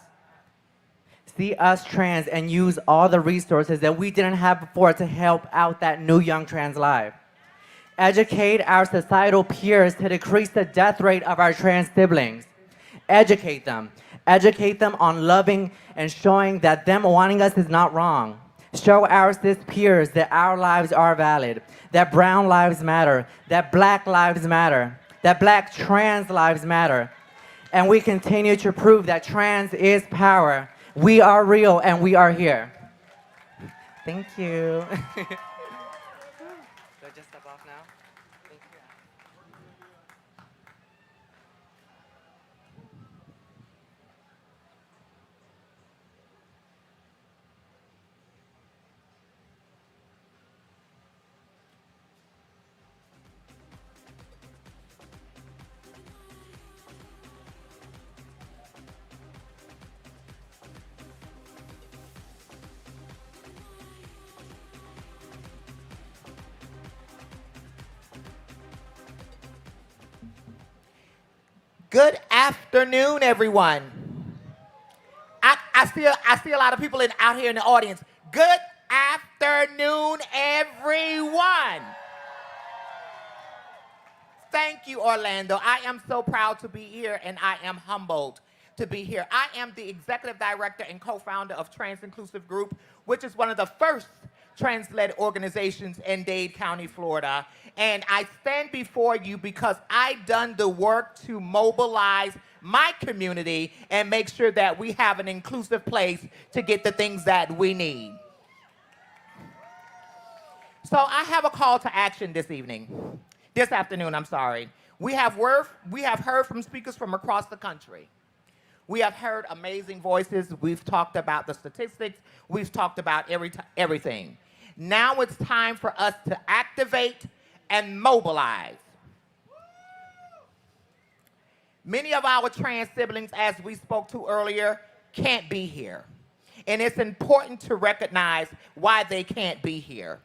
See us trans and use all the resources that we didn't have before to help out that new young trans life. Educate our societal peers to decrease the death rate of our trans siblings. Educate them. Educate them on loving and showing that them wanting us is not wrong. Show our cis peers that our lives are valid, that brown lives matter, that black lives matter, that black trans lives matter. And we continue to prove that trans is power. We are real and we are here. Thank you. Do I just step off now? Thank you.
Good afternoon, everyone. I see a lot of people out here in the audience. Good afternoon, everyone. Thank you, Orlando. I am so proud to be here, and I am humbled to be here. I am the executive director and co-founder of Trans Inclusive Group, which is one of the first trans-led organizations in Dade County, Florida. And I stand before you because I've done the work to mobilize my community and make sure that we have an inclusive place to get the things that we need. So I have a call to action this afternoon, I'm sorry. We have heard from speakers from across the country. We have heard amazing voices. We've talked about the statistics. We've talked about everything. Now it's time for us to activate and mobilize. Many of our trans siblings, as we spoke to earlier, can't be here. And it's important to recognize why they can't be here.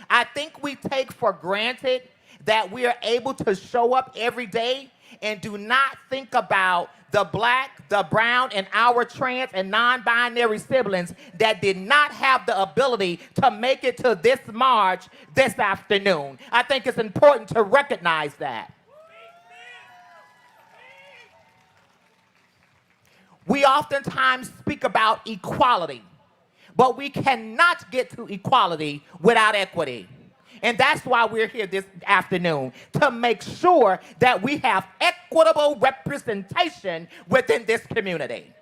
I think we take for granted that we are able to show up every day and do not think about the black, the brown, and our trans and non-binary siblings that did not have the ability to make it to this march this afternoon. I think it's important to recognize that. We oftentimes speak about equality, but we cannot get to equality without equity. And that's why we're here this afternoon, to make sure that we have equitable representation within this community.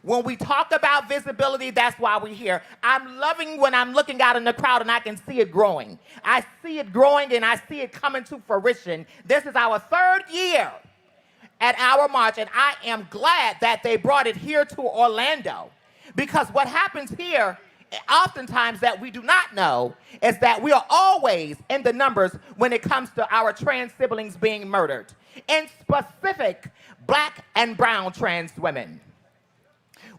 When we talk about visibility, that's why we're here. I'm loving when I'm looking out in the crowd and I can see it growing. I see it growing and I see it coming to fruition. This is our 3rd year at our march, and I am glad that they brought it here to Orlando. Because what happens here, oftentimes that we do not know, is that we are always in the numbers when it comes to our trans siblings being murdered. In specific, Black and brown trans women.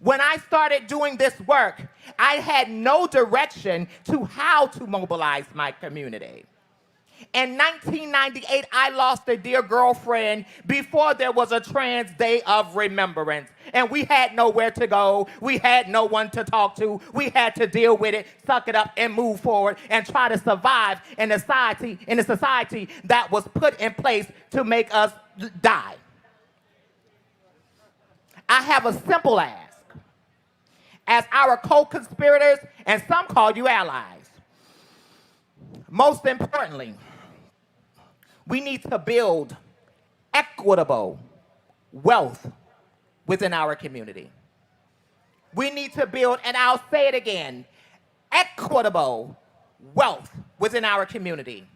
When I started doing this work, I had no direction to how to mobilize my community. In 1998, I lost a dear girlfriend before there was a Trans Day of Remembrance. And we had nowhere to go. We had no one to talk to. We had to deal with it, suck it up, and move forward and try to survive in a society that was put in place to make us die. I have a simple ask. As our co-conspirators, and some call you allies. Most importantly, we need to build equitable wealth within our community. We need to build, and I'll say it again, equitable wealth within our community.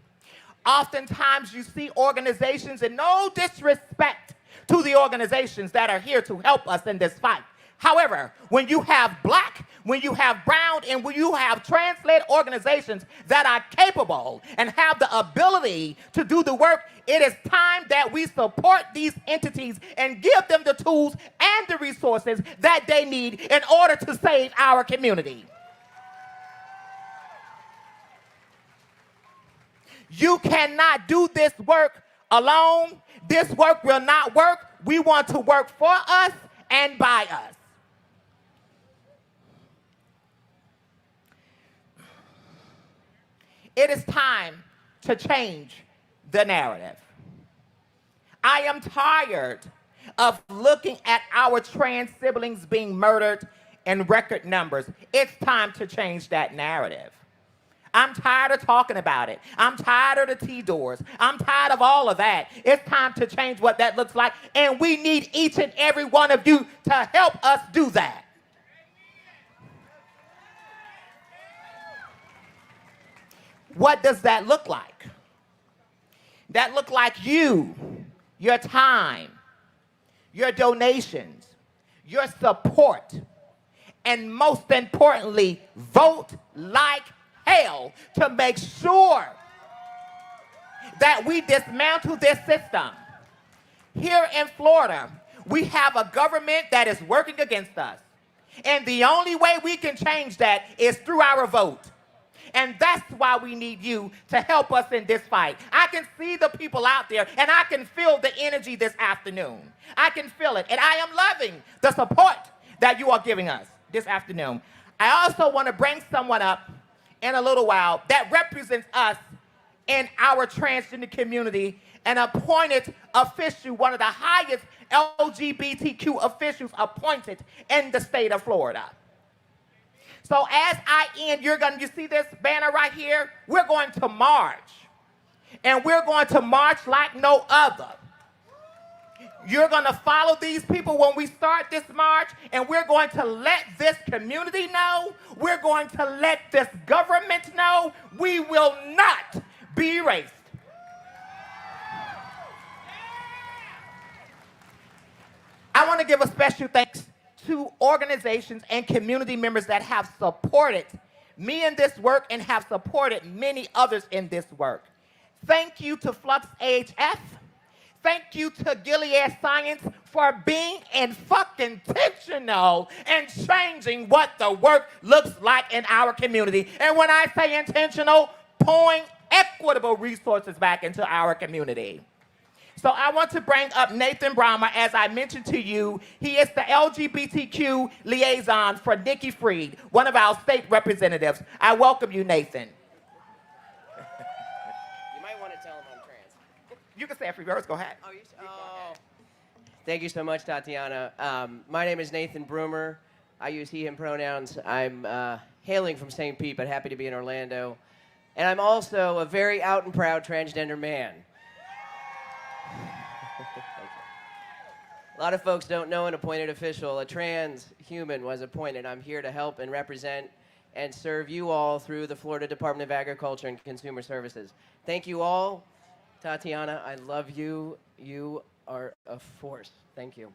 Oftentimes you see organizations, and no disrespect to the organizations that are here to help us in this fight. However, when you have Black, when you have brown, and when you have trans-led organizations that are capable and have the ability to do the work, it is time that we support these entities and give them the tools and the resources that they need in order to save our community. You cannot do this work alone. This work will not work. We want to work for us and by us. It is time to change the narrative. I am tired of looking at our trans siblings being murdered in record numbers. It's time to change that narrative. I'm tired of talking about it. I'm tired of the T-doors. I'm tired of all of that. It's time to change what that looks like, and we need each and every one of you to help us do that. What does that look like? That look like you, your time, your donations, your support, and most importantly, vote like hell to make sure that we dismantle this system. Here in Florida, we have a government that is working against us. And the only way we can change that is through our vote. And that's why we need you to help us in this fight. I can see the people out there, and I can feel the energy this afternoon. I can feel it, and I am loving the support that you are giving us this afternoon. I also want to bring someone up in a little while that represents us in our transgender community, an appointed official, one of the highest LGBTQ officials appointed in the state of Florida. So as I end, you see this banner right here? We're going to march. And we're going to march like no other. You're going to follow these people when we start this march, and we're going to let this community know. We're going to let this government know we will not be erased. I want to give a special thanks to organizations and community members that have supported me in this work and have supported many others in this work. Thank you to Flux AHF. Thank you to Gilead Science for being intentional and changing what the work looks like in our community. And when I say intentional, pouring equitable resources back into our community. So I want to bring up Nathan Brahma. As I mentioned to you, he is the LGBTQ liaison for Nikki Freed, one of our state representatives. I welcome you, Nathan.
You might want to tell him I'm trans.
You can say a few words. Go ahead.
Thank you so much, Tatiana. My name is Nathan Broomer. I use he, him pronouns. I'm hailing from St. Pete, but happy to be in Orlando. And I'm also a very out and proud transgender man. A lot of folks don't know an appointed official. A trans human was appointed. I'm here to help and represent and serve you all through the Florida Department of Agriculture and Consumer Services. Thank you all. Tatiana, I love you. You are a force. Thank you.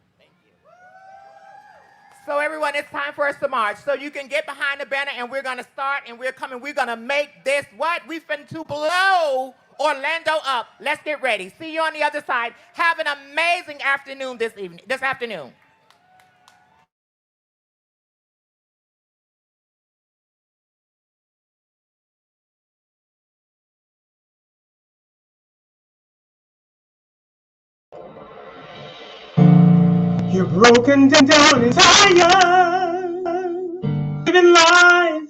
So everyone, it's time for us to march. So you can get behind the banner and we're gonna start and we're coming. We're gonna make this what? We finna to blow Orlando up. Let's get ready. See you on the other side. Have an amazing afternoon this afternoon.
You're broken down and tired, living life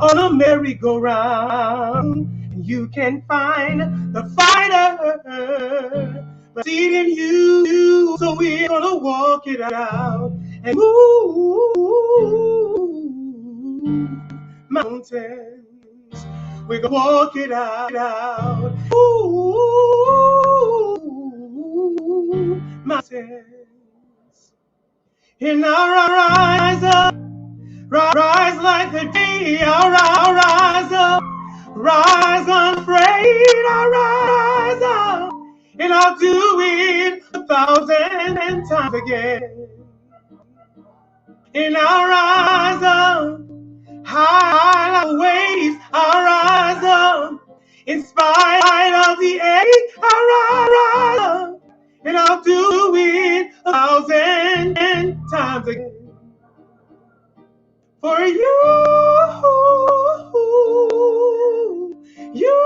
on a merry-go-round. You can find the fighter, but see it in you. So we're gonna walk it out and move mountains. We're gonna walk it out. Ooh, mountains. And I'll rise up, rise like the day. I'll rise up, rise unafraid. I'll rise up, and I'll do it 1,000 times again. And I'll rise up, high like the waves. I'll rise up, in spite of the ache. I'll rise up, and I'll do it 1,000 times again. For you, you,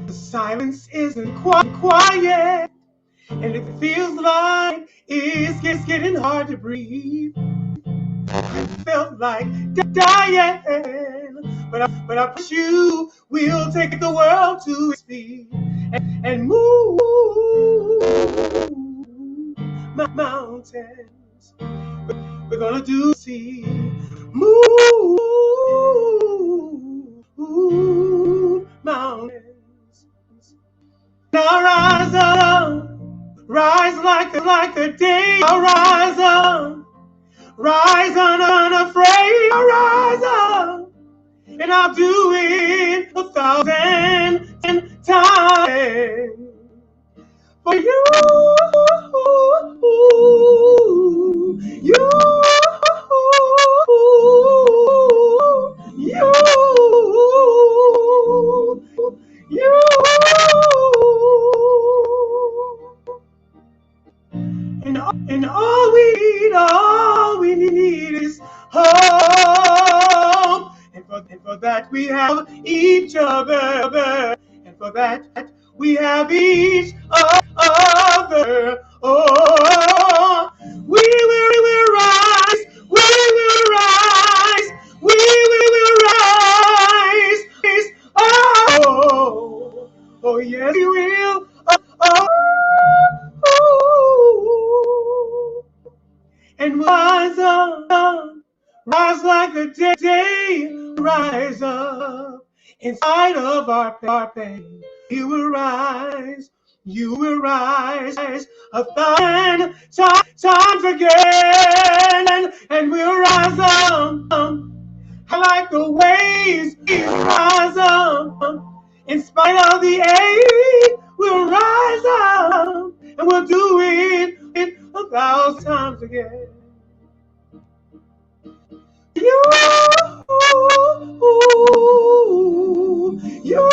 the silence isn't quiet, and it feels like it's getting hard to breathe. I felt like dying, but I promise you, we'll take the world to its feet and move mountains. We're gonna do see move mountains. Now rise up, rise like the day. I'll rise up. Rise unafraid, I'll rise up, and I'll do it 1,000 times. For you, you, you. And all we need is hope. And for that we have each other. And for that we have each other. Oh, we will rise. We will rise. We will rise. Oh, oh yes, we will. Oh. And rise up, rise like the day, rise up. In spite of our pain, you will rise 1,000 times again, and we'll rise up like the waves, rise up. In spite of the ache, we'll rise up, and we'll do it 1,000 times again. You, you,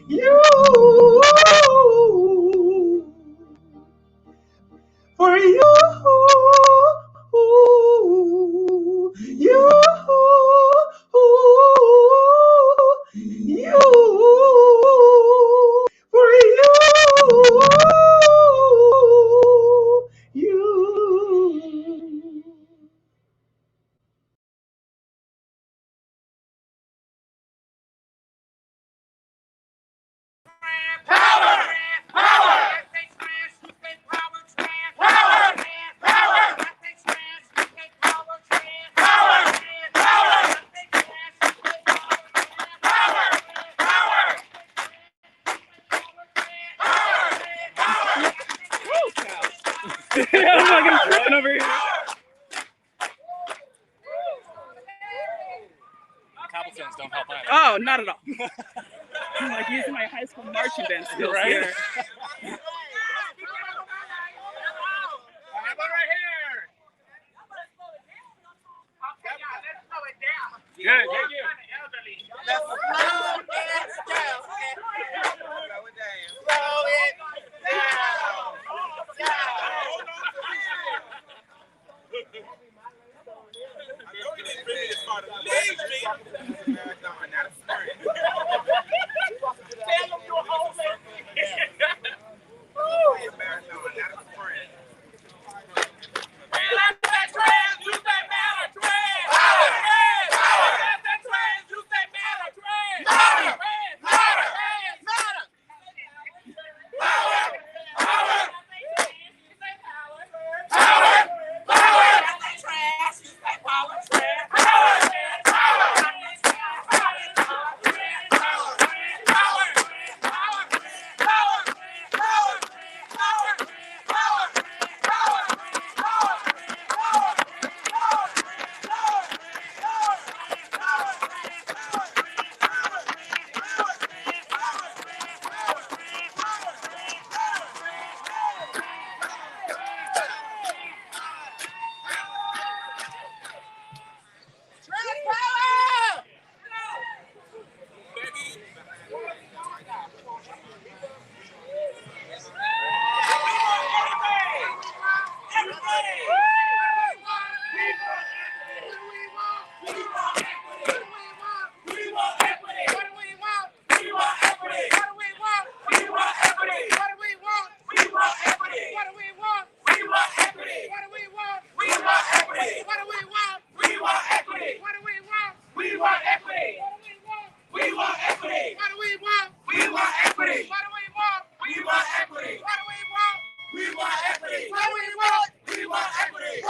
you. For you, you, you, for you, you.
happen over here?
Cobblestones don't help either.
Oh, not at all. I'm like using my high school marching band skills
Right?
here.
Good, thank you.
Let's slow it down. Slow it
We want equity. What do we want? We want equity.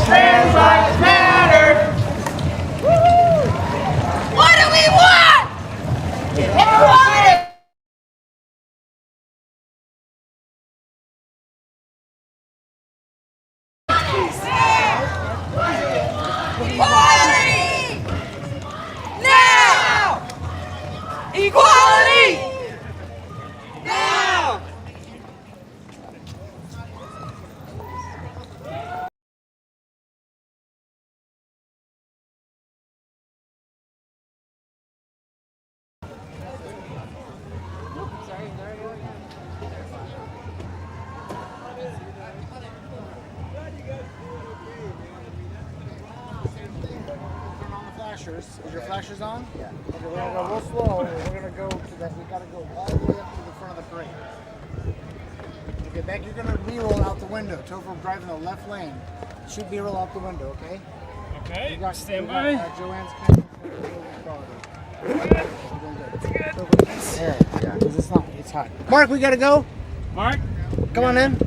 Trans lives matter. What do we want? Equality. Equality! Now! Equality! Now!
Flashers. Is your flashers on? Yeah. Okay, we're gonna go real slow. We're gonna go to that. We gotta go all the way up to the front of the parade. Okay, back. You're gonna B-roll out the window. Topher driving the left lane. Shoot B-roll out the window. Okay.
Okay.
You got,
Stand
you
by.
got, Joanne's camera. There. Yeah. Because it's not. It's hot. Mark, we gotta go.
Mark,
come on in.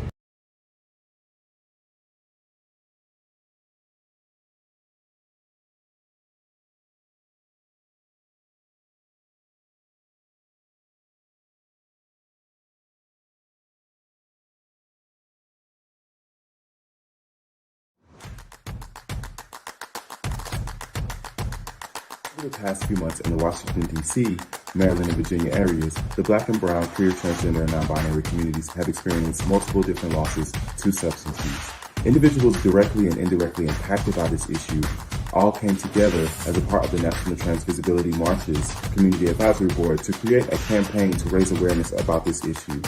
Over the past few months in the Washington, D.C., Maryland, and Virginia areas, the Black and brown, queer, transgender, and non-binary communities have experienced multiple different losses to substance use. Individuals directly and indirectly impacted by this issue all came together as a part of the National Trans Visibility Marches Community Advisory Board to create a campaign to raise awareness about this issue.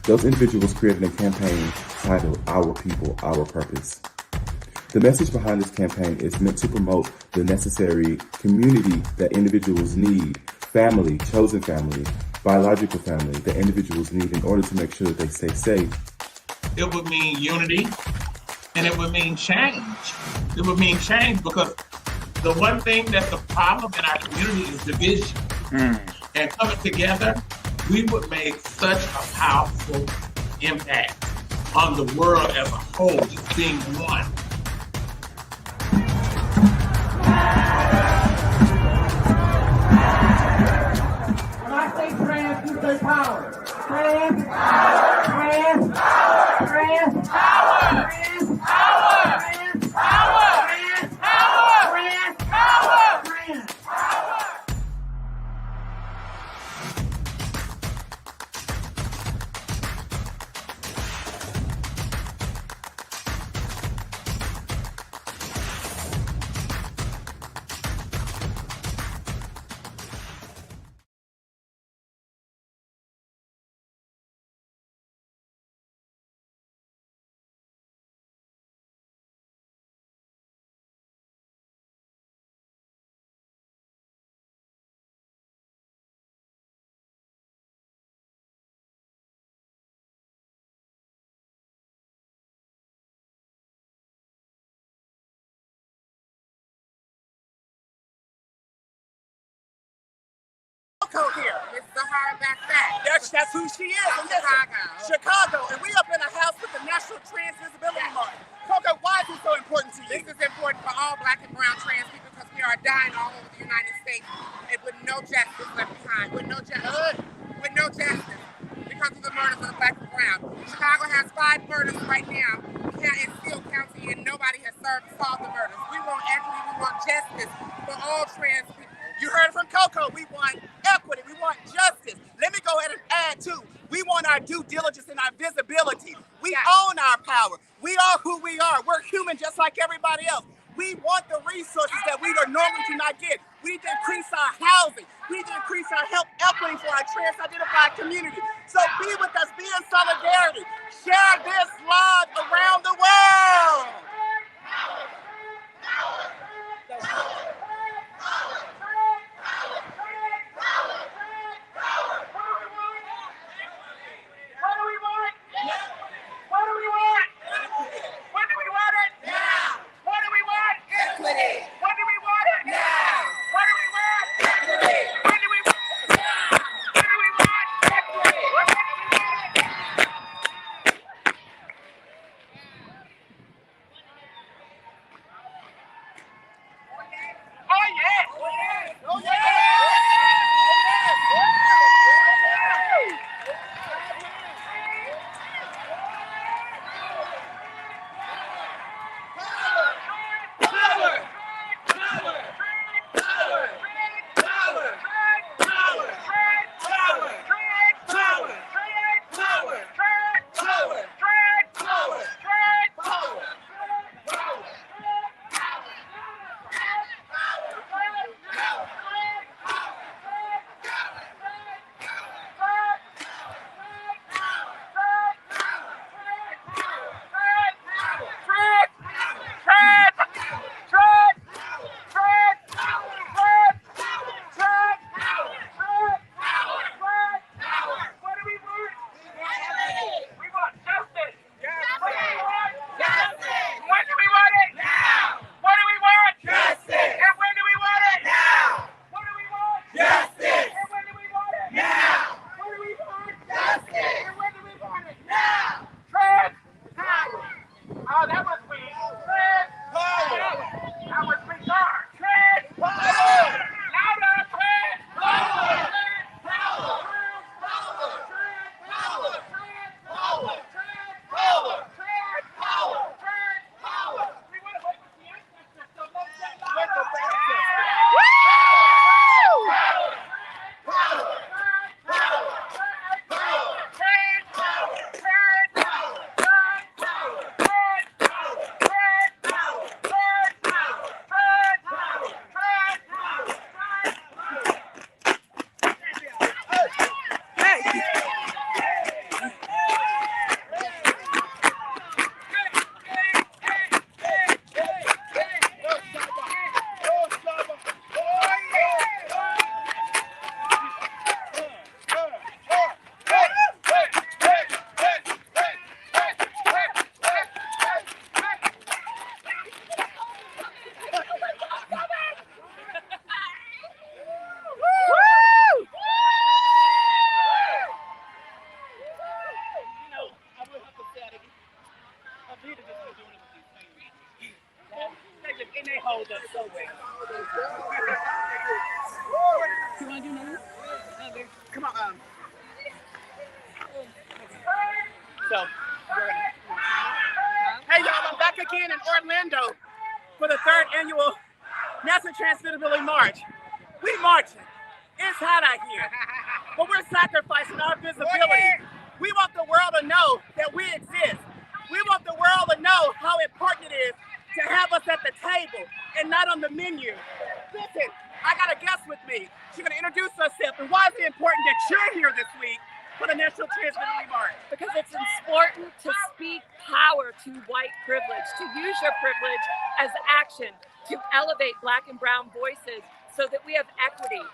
Those individuals created a campaign titled Our People, Our Purpose. The message behind this campaign is meant to promote the necessary community that individuals need, family, chosen family, biological family that individuals need in order to make sure that they stay safe.
It would mean unity, and it would mean change. It would mean change because the one thing that's the problem in our community is division. And coming together, we would make such a powerful impact on the world as a whole, just being one.
When I say trans, you say power. Trans power. Trans power. Trans power. Trans power. Trans power. Trans power. Trans power. Trans power.
Coco here. Miss Zahara Backpack. That's who she is. And Chicago. And we up in a house with the National Trans Visibility Month. Coco, why is it so important to you? This is important for all Black and brown trans people because we are dying all over the United States and with no justice left behind. With no justice because of the murders of the Black and brown. Chicago has 5 murders right now in Steele County and nobody has solved the murders. We want equity, we want justice for all trans people. You heard it from Coco. We want equity. We want justice. Let me go ahead and add too. We want our due diligence and our visibility. We own our power. We are who we are. We're human just like everybody else. We want the resources that we normally do not get. We need to increase our housing. We need to increase our health equity for our trans-identified community. So be with us. Be in solidarity. Share this love around the world.
hold us so well. You want to do another? Come on. So, hey y'all, I'm back again in Orlando for the 3rd annual National Transmissibility March. We marching. It's hot out here, but we're sacrificing our visibility. We want the world to know that we exist. We want the world to know how important it is to have us at the table and not on the menu. Listen, I got a guest with me. She's gonna introduce herself, and why is it important that you're here this week for the National Transmissibility March?
Because it's important to speak power to white privilege, to use your privilege as action to elevate Black and brown voices so that we have equity.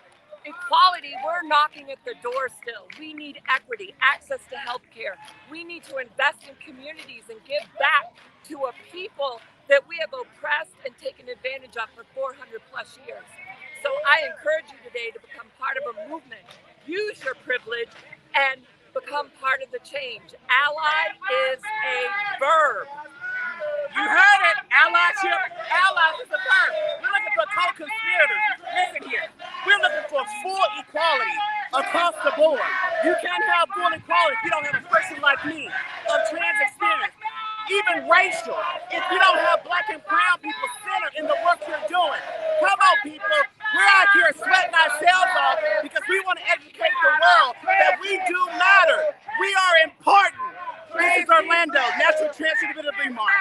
Equality, we're knocking at the door still. We need equity, access to health care. We need to invest in communities and give back to a people that we have oppressed and taken advantage of for 400 plus years. So I encourage you today to become part of a movement. Use your privilege and become part of the change. Ally is a verb.
You heard it, allyship. Ally is a verb. We're looking for co-conspirators. Listen here, we're looking for full equality across the board. You can't have full equality if you don't have a person like me of trans experience, even racial. If you don't have Black and brown people centered in the work you're doing. Come on, people. We're out here sweating ourselves off because we want to educate the world that we do matter. We are important. This is Orlando, National Transmissibility March.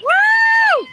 Woo!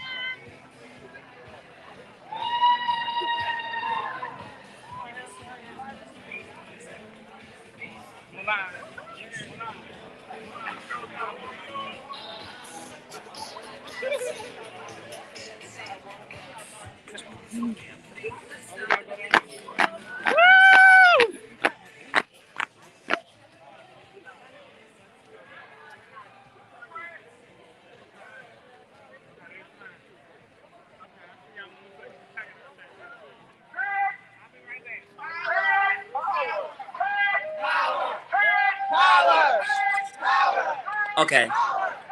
Okay.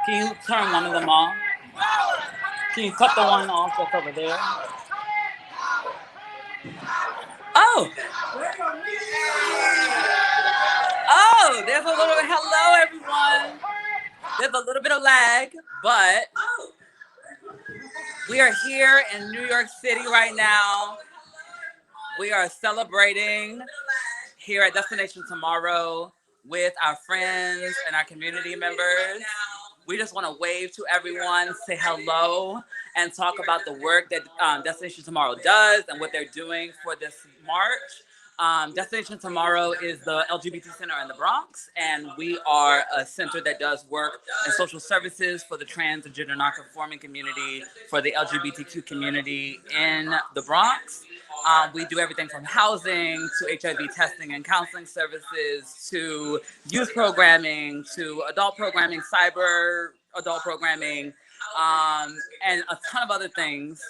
Can you turn one of them off? Can you cut the one off that's over there? Oh! Oh, there's a little, hello everyone. There's a little bit of lag, but we are here in New York City right now. We are celebrating here at Destination Tomorrow with our friends and our community members. We just want to wave to everyone, say hello, and talk about the work that Destination Tomorrow does and what they're doing for this march. Destination Tomorrow is the LGBT Center in the Bronx, and we are a center that does work in social services for the trans and gender nonconforming community, for the LGBTQ community in the Bronx. We do everything from housing to HIV testing and counseling services to youth programming to adult programming, cyber adult programming, and a ton of other things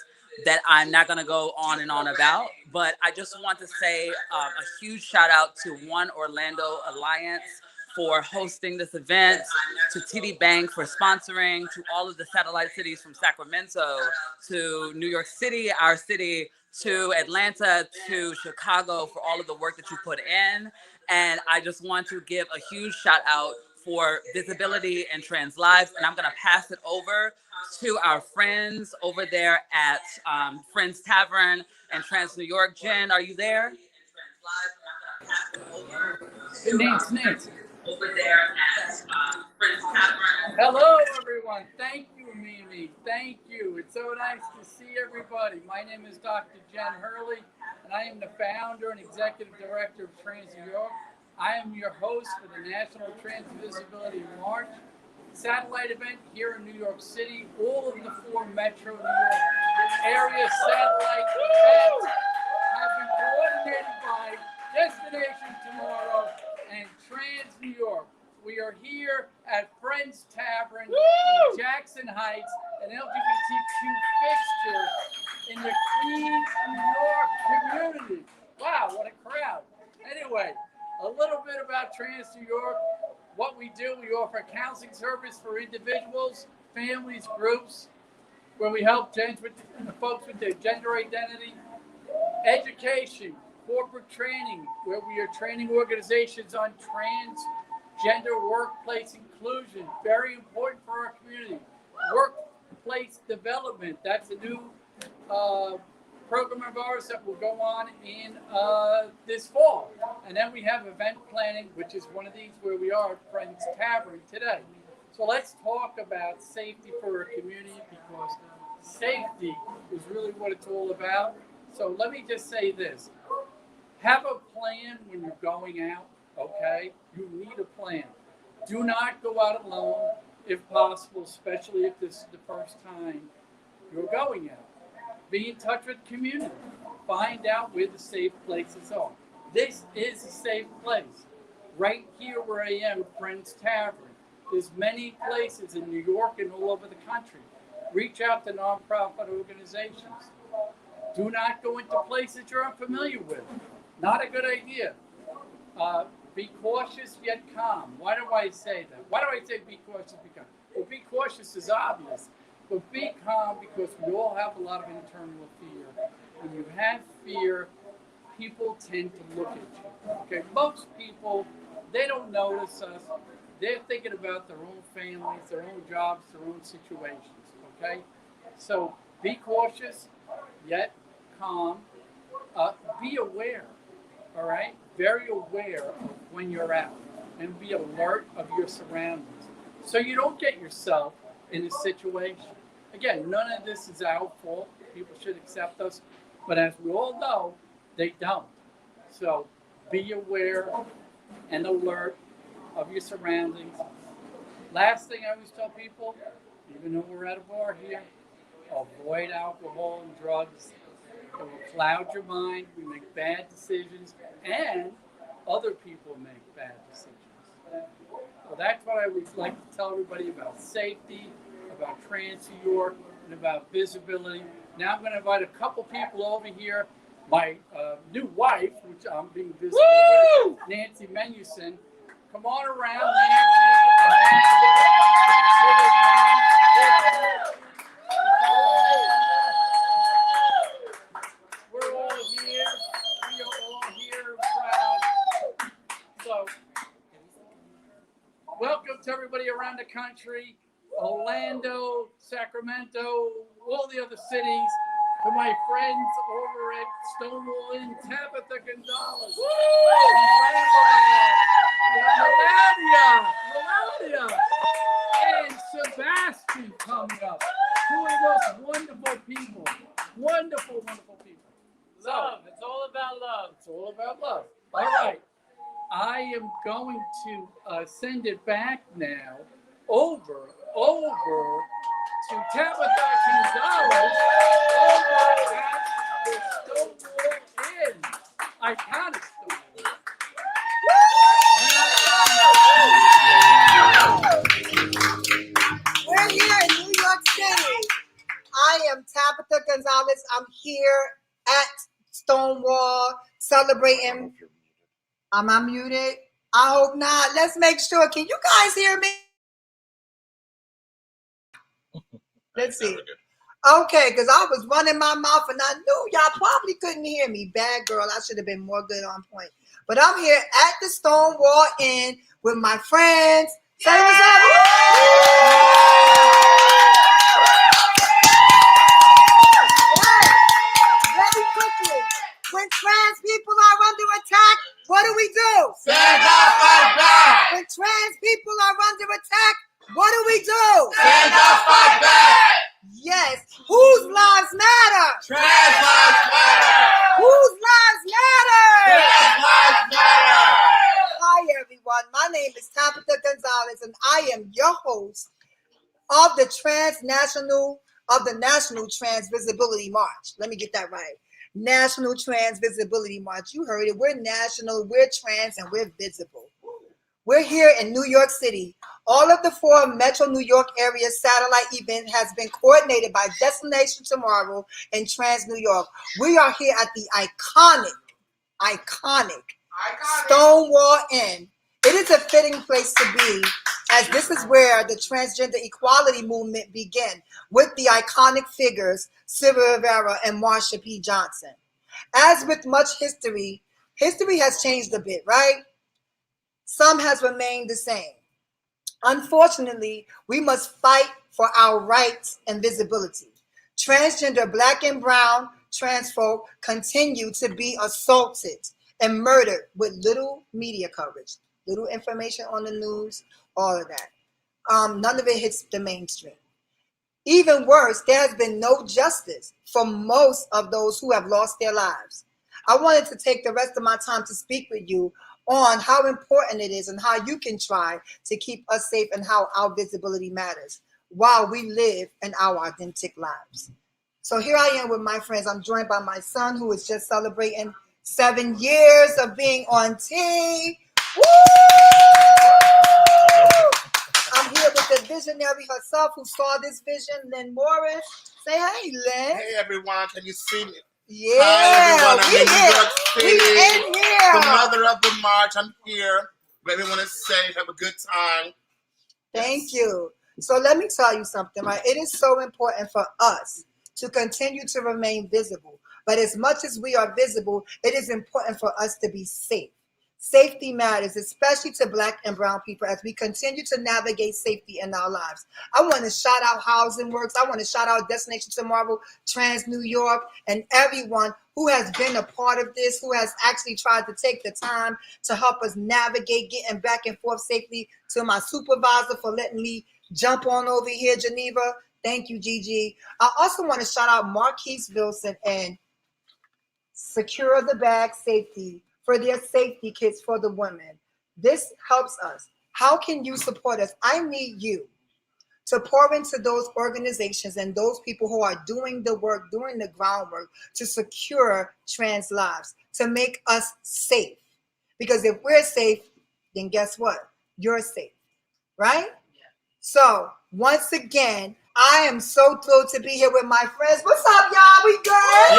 that I'm not going to go on and on about. But I just want to say a huge shout out to One Orlando Alliance for hosting this event, to TD Bank for sponsoring, to all of the satellite cities from Sacramento to New York City, our city, to Atlanta, to Chicago for all of the work that you put in. And I just want to give a huge shout out for visibility and trans lives. And I'm gonna pass it over to our friends over there at Friends Tavern and Trans New York. Jen, are you there?
Nate.
Over there at Friends Tavern.
Hello, everyone. Thank you, Mimi. Thank you. It's so nice to see everybody. My name is Dr. Jen Hurley, and I am the founder and executive director of Trans New York. I am your host for the National Trans Visibility March satellite event here in New York City. All of the 4 metro New York area satellite events have been coordinated by Destination Tomorrow and Trans New York. We are here at Friends Tavern in Jackson Heights, an LGBTQ A little bit about Trans New York. What we do, we offer counseling service for individuals, families, groups, where we help folks with their gender identity, education, corporate training, where we are training organizations on transgender workplace inclusion, very important for our community. Workplace development, that's a new program of ours that will go on in this fall. And then we have event planning, which is one of these where we are at Friends Tavern today. So let's talk about safety for our community, because safety is really what it's all about. So let me just say this. Have a plan when you're going out, okay? You need a plan. Do not go out alone if possible, especially if this is the first time you're going out. Be in touch with the community. Find out where the safe places are. This is a safe place. Right here where I am, Friends Tavern. There's many places in New York and all over the country. Reach out to nonprofit organizations. Do not go into places you're unfamiliar with. Not a good idea. Be cautious yet calm. Why do I say that? Why do I say be cautious, be calm? Well, be cautious is obvious, but be calm because we all have a lot of internal fear. When you have fear, people tend to look at you. Okay, most people, they don't notice us. They're thinking about their own families, their own jobs, their own situations. Okay, so be cautious yet calm. Be aware. All right, very aware of when you're out, and be alert of your surroundings, so you don't get yourself in a situation. Again, none of this is our fault. People should accept us, but as we all know, they don't. So be aware and alert of your surroundings. Last thing I always tell people, even though we're at a bar here, avoid alcohol and drugs. It will cloud your mind. We make bad decisions, and other people make bad decisions. So that's what I would like to tell everybody about safety, about Trans New York, and about visibility. Now I'm going to invite a couple people over here. My new wife, which I'm being visible with, Nancy Menuson. Come on around, Nancy. We're all here. We are all here proud. So, welcome to everybody around the country, Orlando, Sacramento, all the other cities, to my friends over at Stonewall Inn, Tabitha Gonzalez. Melania, and Sebastian coming up. Two of those wonderful people. Wonderful, wonderful people.
Love. It's all about love.
It's all about love. All right. I am going to send it back now over to Tabitha Gonzalez over at the Stonewall Inn. Iconic Stonewall.
We're here in New York City. I am Tabitha Gonzalez. I'm here at Stonewall celebrating. Am I muted? I hope not. Let's make sure. Can you guys hear me? Let's see. Okay, because I was running my mouth and I knew y'all probably couldn't hear me. Bad girl. I should have been more good on point. But I'm here at the Stonewall Inn with my friends. Say what's up. Very quickly. When trans people are under attack, what do we do?
Stand up, fight back.
When trans people are under attack, what do we do?
Stand up, fight back.
Yes. Whose lives matter?
Trans lives matter.
Whose lives matter?
Trans lives matter.
Hi, everyone. My name is Tabitha Gonzalez, and I am your host of the National Trans Visibility March. Let me get that right. National Trans Visibility March. You heard it. We're national, we're trans, and we're visible. We're here in New York City. All of the 4 Metro New York area satellite event has been coordinated by Destination Tomorrow and Trans New York. We are here at the iconic Stonewall Inn. It is a fitting place to be, as this is where the transgender equality movement began with the iconic figures Sylvia Rivera and Marsha P. Johnson. As with much history, history has changed a bit, right? Some has remained the same. Unfortunately, we must fight for our rights and visibility. Transgender Black and brown trans folk continue to be assaulted and murdered with little media coverage, little information on the news, all of that. None of it hits the mainstream. Even worse, there has been no justice for most of those who have lost their lives. I wanted to take the rest of my time to speak with you on how important it is and how you can try to keep us safe and how our visibility matters while we live in our authentic lives. So here I am with my friends. I'm joined by my son, who is just celebrating 7 years of being on T. Woo! I'm here with the visionary herself who saw this vision, Lynn Morris. Say hey, Lynn.
Hey, everyone. Can you see me?
Yeah,
Hi, everyone. I'm in New York City.
We in here.
The mother of the march. I'm here. Everyone is safe. Have a good time.
Thank you. So let me tell you something, right? It is so important for us to continue to remain visible. But as much as we are visible, it is important for us to be safe. Safety matters, especially to Black and brown people as we continue to navigate safety in our lives. I want to shout out Housing Works. I want to shout out Destination Tomorrow, Trans New York, and everyone who has been a part of this, who has actually tried to take the time to help us navigate getting back and forth safely. To my supervisor for letting me jump on over here, Geneva. Thank you, Gigi. I also want to shout out Marquise Wilson and Secure the Bag Safety for their safety kits for the women. This helps us. How can you support us? I need you to pour into those organizations and those people who are doing the work, doing the groundwork to secure trans lives, to make us safe. Because if we're safe, then guess what? You're safe, right? So once again, I am so thrilled to be here with my friends. What's up, y'all? We good?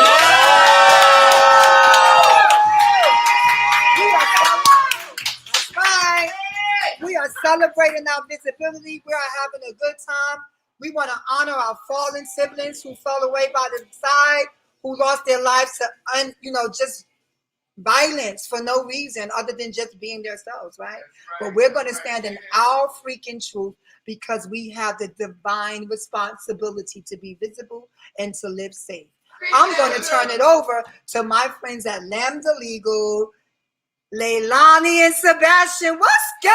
We are celebrating our visibility. We are having a good time. We want to honor our fallen siblings who fell away by the side, who lost their lives to, just violence for no reason other than just being themselves, right? But we're going to stand in our freaking truth because we have the divine responsibility to be visible and to live safe. I'm going to turn it over to my friends at Lambda Legal, Leilani and Sebastian. What's good?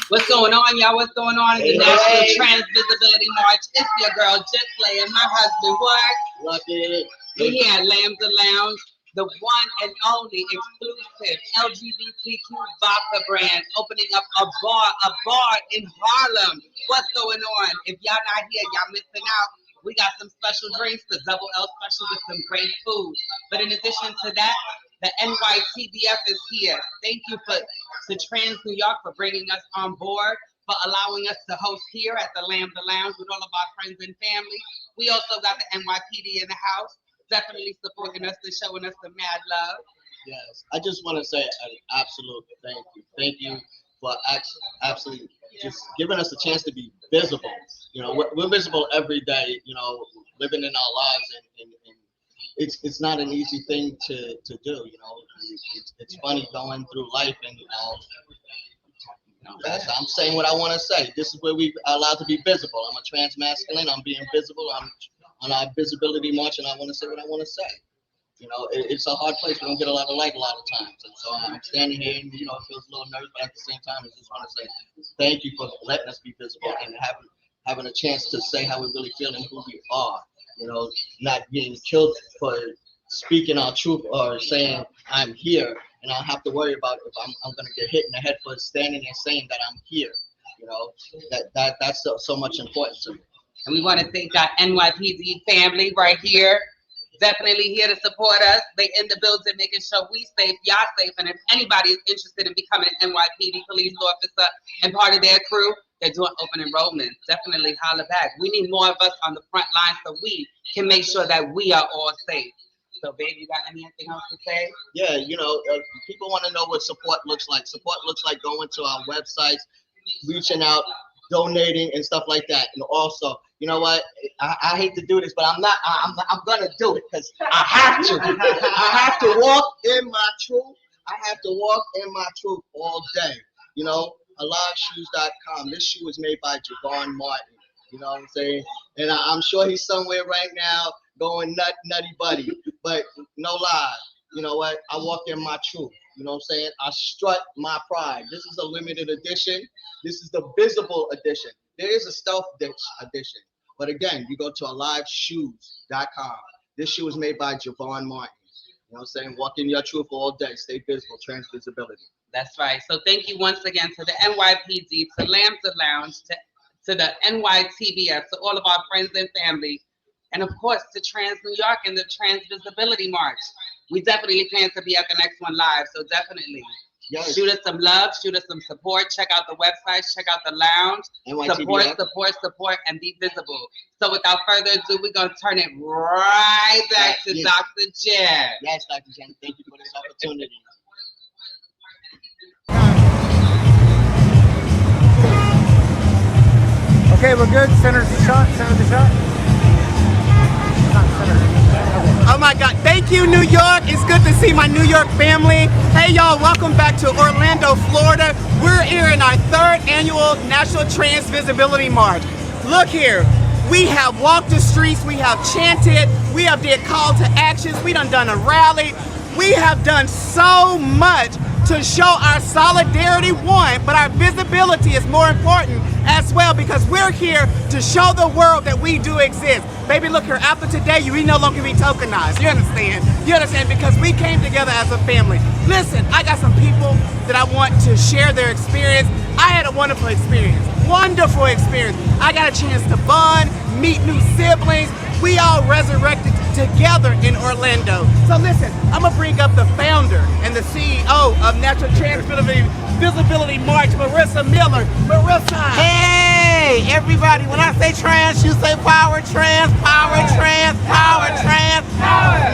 What's going on, y'all? What's going on in the National Trans Visibility March? It's your girl, Just Lay, and my husband, what? Lucky. We're here at Lambda Lounge, the one and only exclusive LGBTQ vodka brand, opening up a bar in Harlem. What's going on? If y'all not here, y'all missing out. We got some special drinks, the Double L special with some great food. But in addition to that, the NYTVF is here. Thank you to Trans New York for bringing us on board, for allowing us to host here at the Lambda Lounge with all of our friends and family. We also got the NYPD in the house, definitely supporting us and showing us some mad love.
Yes, I just want to say an absolute thank you. Thank you for absolutely just giving us a chance to be visible. You know, we're visible every day, you know, living in our lives, and it's not an easy thing to do, you know. It's funny going through life, and I'm saying what I want to say. This is where we are allowed to be visible. I'm a trans masculine. I'm being visible. I'm on our visibility march, and I want to say what I want to say. You know, it's a hard place. We don't get a lot of light a lot of times. And so I'm standing here, and, you know, it feels a little nervous, but at the same time, I just want to say thank you for letting us be visible and having a chance to say how we really feel and who we are. You know, not being killed for speaking our truth or saying I'm here, and I don't have to worry about if I'm going to get hit in the head for standing and saying that I'm here. You know, that's so much important to me.
And we want to thank our NYPD family right here. Definitely here to support us. They in the building making sure we safe, y'all safe. And if anybody is interested in becoming an NYPD police officer and part of their crew, They're doing open enrollment. Definitely holler back. We need more of us on the front line so we can make sure that we are all safe. So, babe, you got anything else to say?
Yeah, people want to know what support looks like. Support looks like going to our websites, reaching out, donating, and stuff like that. And also, you know what? I hate to do this, but I'm gonna do it because I have to. I have to walk in my truth. I have to walk in my truth all day. AliveShoes.com. This shoe was made by Javon Martin. You know what I'm saying? And I'm sure he's somewhere right now going nutty buddy. But no lie. You know what? I walk in my truth. You know what I'm saying? I strut my pride. This is a limited edition. This is the visible edition. There is a stealth edition. But again, you go to AliveShoes.com. This shoe is made by Javon Martin. You know what I'm saying? Walk in your truth all day. Stay visible. Trans visibility.
That's right. So thank you once again to the NYPD, to Lambs Lounge, to the NYTBF, to all of our friends and family, and of course to Trans New York and the Trans Visibility March. We definitely plan to be at the next one live, so definitely shoot us some love, shoot us some support, check out the website, check out the lounge, support, and be visible. So without further ado, we're going to turn it right back to Dr. Jen.
Yes, Dr. Jen, thank you for this opportunity.
Okay, we're good. Center the shot.
Oh my God, thank you, New York. It's good to see my New York family. Hey y'all, welcome back to Orlando, Florida. We're here in our 3rd annual National Trans Visibility March. Look here, we have walked the streets, we have chanted, we have did call to actions, we done a rally. We have done so much to show our solidarity, one, but our visibility is more important as well, because we're here to show the world that we do exist. Baby, look here, after today, we no longer be tokenized. You understand? Because we came together as a family. Listen, I got some people that I want to share their experience. I had a wonderful experience. I got a chance to bond, meet new siblings. We all resurrected together in Orlando. So listen, I'm gonna bring up the founder and the CEO of National Trans Visibility March, Marissa Miller. Marissa!
Hey, everybody, when I say trans, you say power, trans, power, trans, power, trans.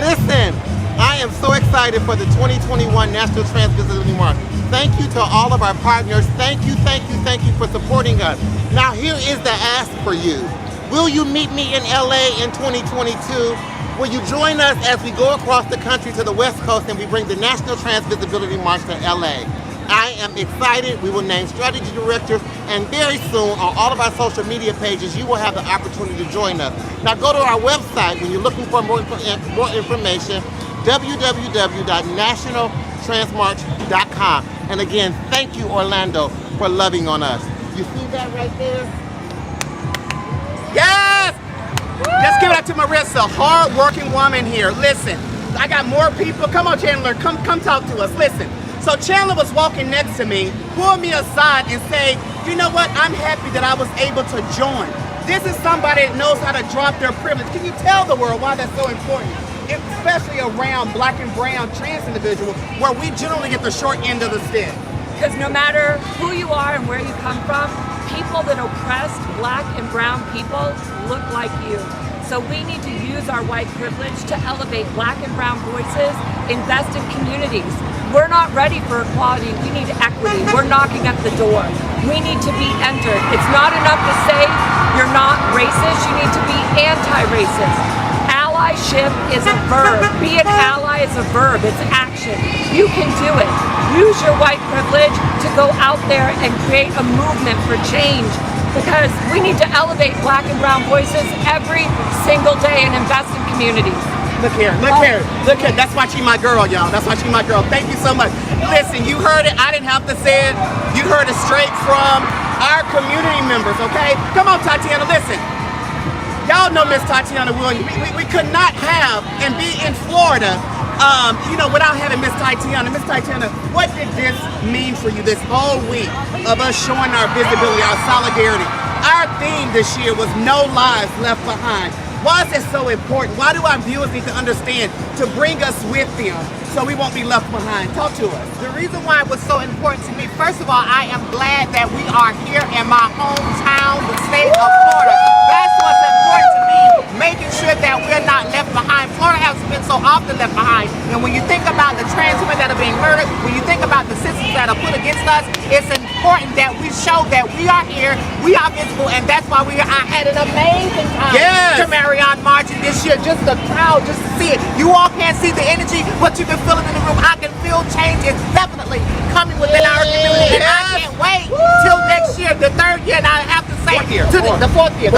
Listen, I am so excited for the 2021 National Trans Visibility March. Thank you to all of our partners. Thank you for supporting us. Now here is the ask for you. Will you meet me in LA in 2022? Will you join us as we go across the country to the West Coast and we bring the National Trans Visibility March to LA? I am excited. We will name strategy directors, and very soon on all of our social media pages, you will have the opportunity to join us. Now go to our website when you're looking for more information, www.nationaltransmarch.com. And again, thank you, Orlando, for loving on us. You see that right there?
Yes! Let's give it up to Marissa, hard-working woman here. Listen, I got more people. Come on, Chandler, come talk to us. Listen. So Chandler was walking next to me, pulled me aside and say, you know what, I'm happy that I was able to join. This is somebody that knows how to drop their privilege. Can you tell the world why that's so important? Especially around Black and brown trans individuals, where we generally get the short end of the stick.
Because no matter who you are and where you come from, people that oppressed Black and brown people look like you. So we need to use our white privilege to elevate Black and brown voices, invest in communities. We're not ready for equality, we need equity. We're knocking at the door. We need to be entered. It's not enough to say you're not racist, you need to be anti-racist. Allyship is a verb. Be an ally is a verb, it's action. You can do it. Use your white privilege to go out there and create a movement for change, because we need to elevate Black and brown voices every single day and invest in communities.
Look here. That's why she's my girl, y'all. That's why she's my girl. Thank you so much. Listen, you heard it. I didn't have to say it. You heard it straight from our community members, okay? Come on, Tatiana, listen. Y'all know Miss Tatiana Williams. We could not have and be in Florida, without having Miss Tatiana. Miss Tatiana, what did this mean for you this whole week of us showing our visibility, our solidarity? Our theme this year was No Lives Left Behind. Why is it so important? Why do our viewers need to understand to bring us with them so we won't be left behind? Talk to us.
The reason why it was so important to me, first of all, I am glad that we are here in my hometown, the state of Florida. That's what's important to me, making sure that we're not left behind. Florida has been so often left behind. And when you think about the trans women that are being murdered, when you think about the systems that are put against us, it's important that we show that we are here, we are visible, and that's why I had an amazing time to Marion marching this year. Just the crowd, just to see it. You all can't see the energy, but you can feel it in the room. I can feel change is definitely coming within our community, and I can't wait till next year, the third year, and I have to say the fourth year.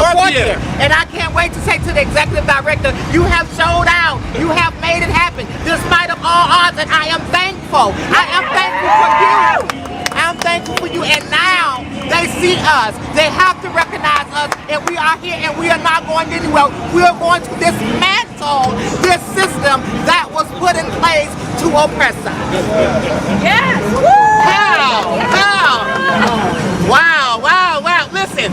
And I can't wait to say to the executive director, you have showed out, you have made it happen, despite of all odds, and I am thankful. I am thankful for you. I'm thankful for you, and now they see us. They have to recognize us, and we are here, and we are not going anywhere. We are going to dismantle this system that was put in place to oppress us.
Yes!
How? Wow.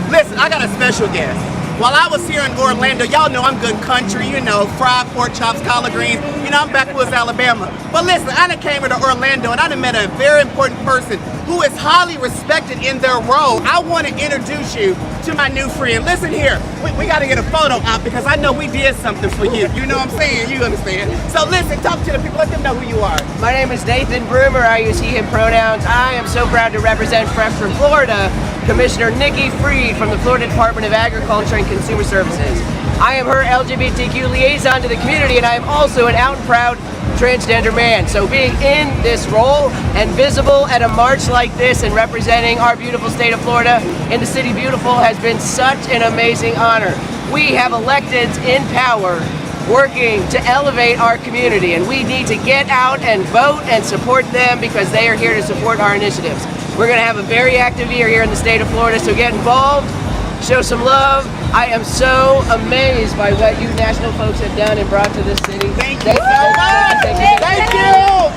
Listen, I got a special guest. While I was here in Orlando, y'all know I'm good country, you know, fried pork chops, collard greens, you know, I'm backwoods Alabama. But listen, I done came to Orlando and I done met a very important person who is highly respected in their role. I want to introduce you to my new friend. Listen here, we got to get a photo out because I know we did something for you. You know what I'm saying? You understand? So listen, talk to the people, let them know who you are.
My name is Nathan Broomer. I use he, him pronouns. I am so proud to represent Fresh from Florida, Commissioner Nikki Freed from the Florida Department of Agriculture and Consumer Services. I am her LGBTQ liaison to the community, and I am also an out and proud transgender man. So being in this role and visible at a march like this and representing our beautiful state of Florida in the City Beautiful has been such an amazing honor. We have electeds in power working to elevate our community, and we need to get out and vote and support them because they are here to support our initiatives. We're going to have a very active year here in the state of Florida, so get involved, show some love. I am so amazed by what you national folks have done and brought to this city.
Thank you so much.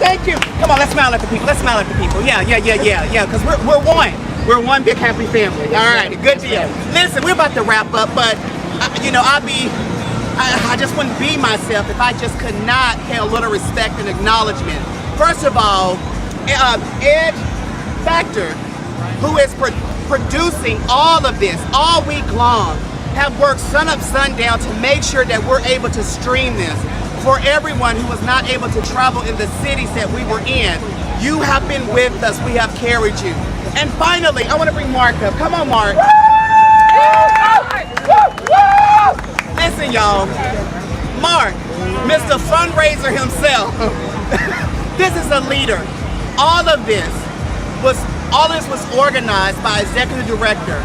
Thank you. Come on, let's smile at the people. Yeah, because we're one. We're one big happy family. All right, good deal. Listen, we're about to wrap up, but I just wouldn't be myself if I just could not pay a little respect and acknowledgement. First of all, Ed Factor, who is producing all of this all week long, have worked sun up, sundown to make sure that we're able to stream this for everyone who was not able to travel in the cities that we were in. You have been with us. We have carried you. And finally, I want to bring Mark up. Come on, Mark. Listen, y'all. Mark, Mr. Fundraiser himself. This is a leader. All of this was organized by executive director,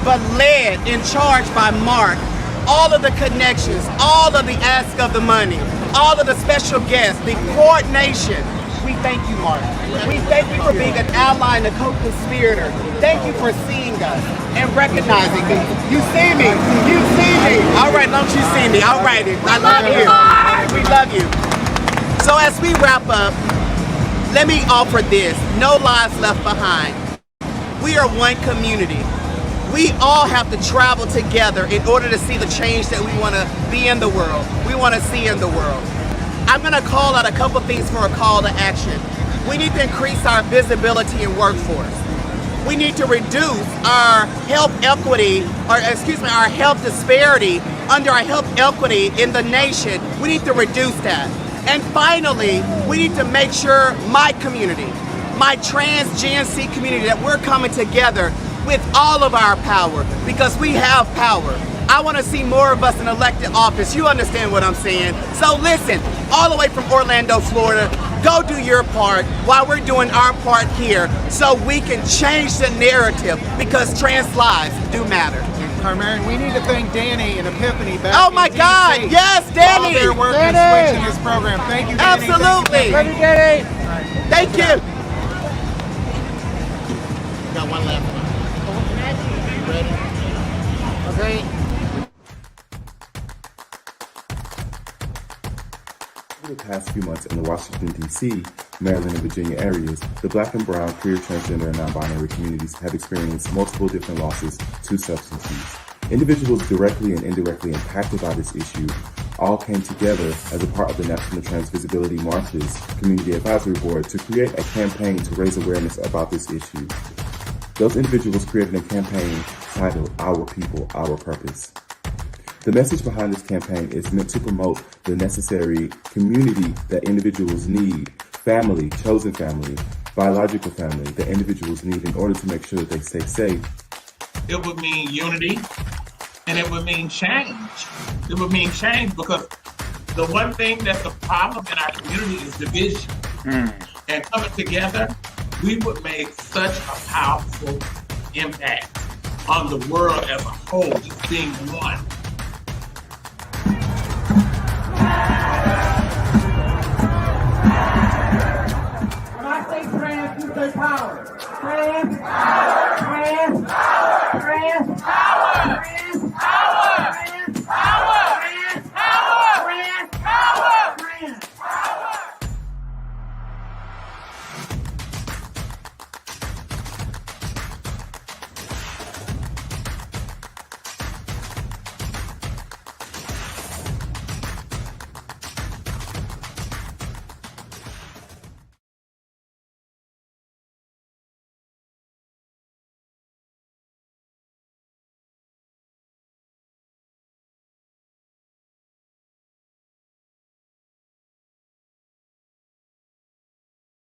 but led in charge by Mark. All of the connections, all of the ask of the money, all of the special guests, the coordination. We thank you, Mark. We thank you for being an ally and a co-conspirator. Thank you for seeing us and recognizing me. You see me. You see me. All right, don't you see me? All right, I love you. We love you. So as we wrap up, let me offer this. No lives left behind. We are one community. We all have to travel together in order to see the change that we want to be in the world. We want to see in the world. I'm going to call out a couple things for a call to action. We need to increase our visibility in workforce. We need to reduce our health equity, our health disparity under our health equity in the nation. We need to reduce that. And finally, we need to make sure my community, my trans Gen C community, that we're coming together with all of our power, because we have power. I want to see more of us in elected office. You understand what I'm saying? So listen, all the way from Orlando, Florida, go do your part while we're doing our part here so we can change the narrative, because trans lives do matter.
Carmarian, we need to thank Danny and Epiphany back
Oh my God,
DC.
yes, Danny!
All their work in switching this program. Thank you, Danny.
Absolutely.
Thank you, Danny.
Thank you.
Got one left. Ready?
Okay.
Over the past few months in the Washington, D.C., Maryland, and Virginia areas, the Black and Brown, queer, transgender, and non-binary communities have experienced multiple different losses to substance use. Individuals directly and indirectly impacted by this issue all came together as a part of the National Trans Visibility March's Community Advisory Board to create a campaign to raise awareness about this issue. Those individuals created a campaign titled Our People, Our Purpose. The message behind this campaign is meant to promote the necessary community that individuals need, family, chosen family, biological family that individuals need in order to make sure that they stay safe.
It would mean unity, and it would mean change. It would mean change because the one thing that's the problem in our community is division. And coming together, we would make such a powerful impact on the world as a whole, just being one.
When I say trans, you say power. Trans, power. Trans, power. Trans, power. Trans,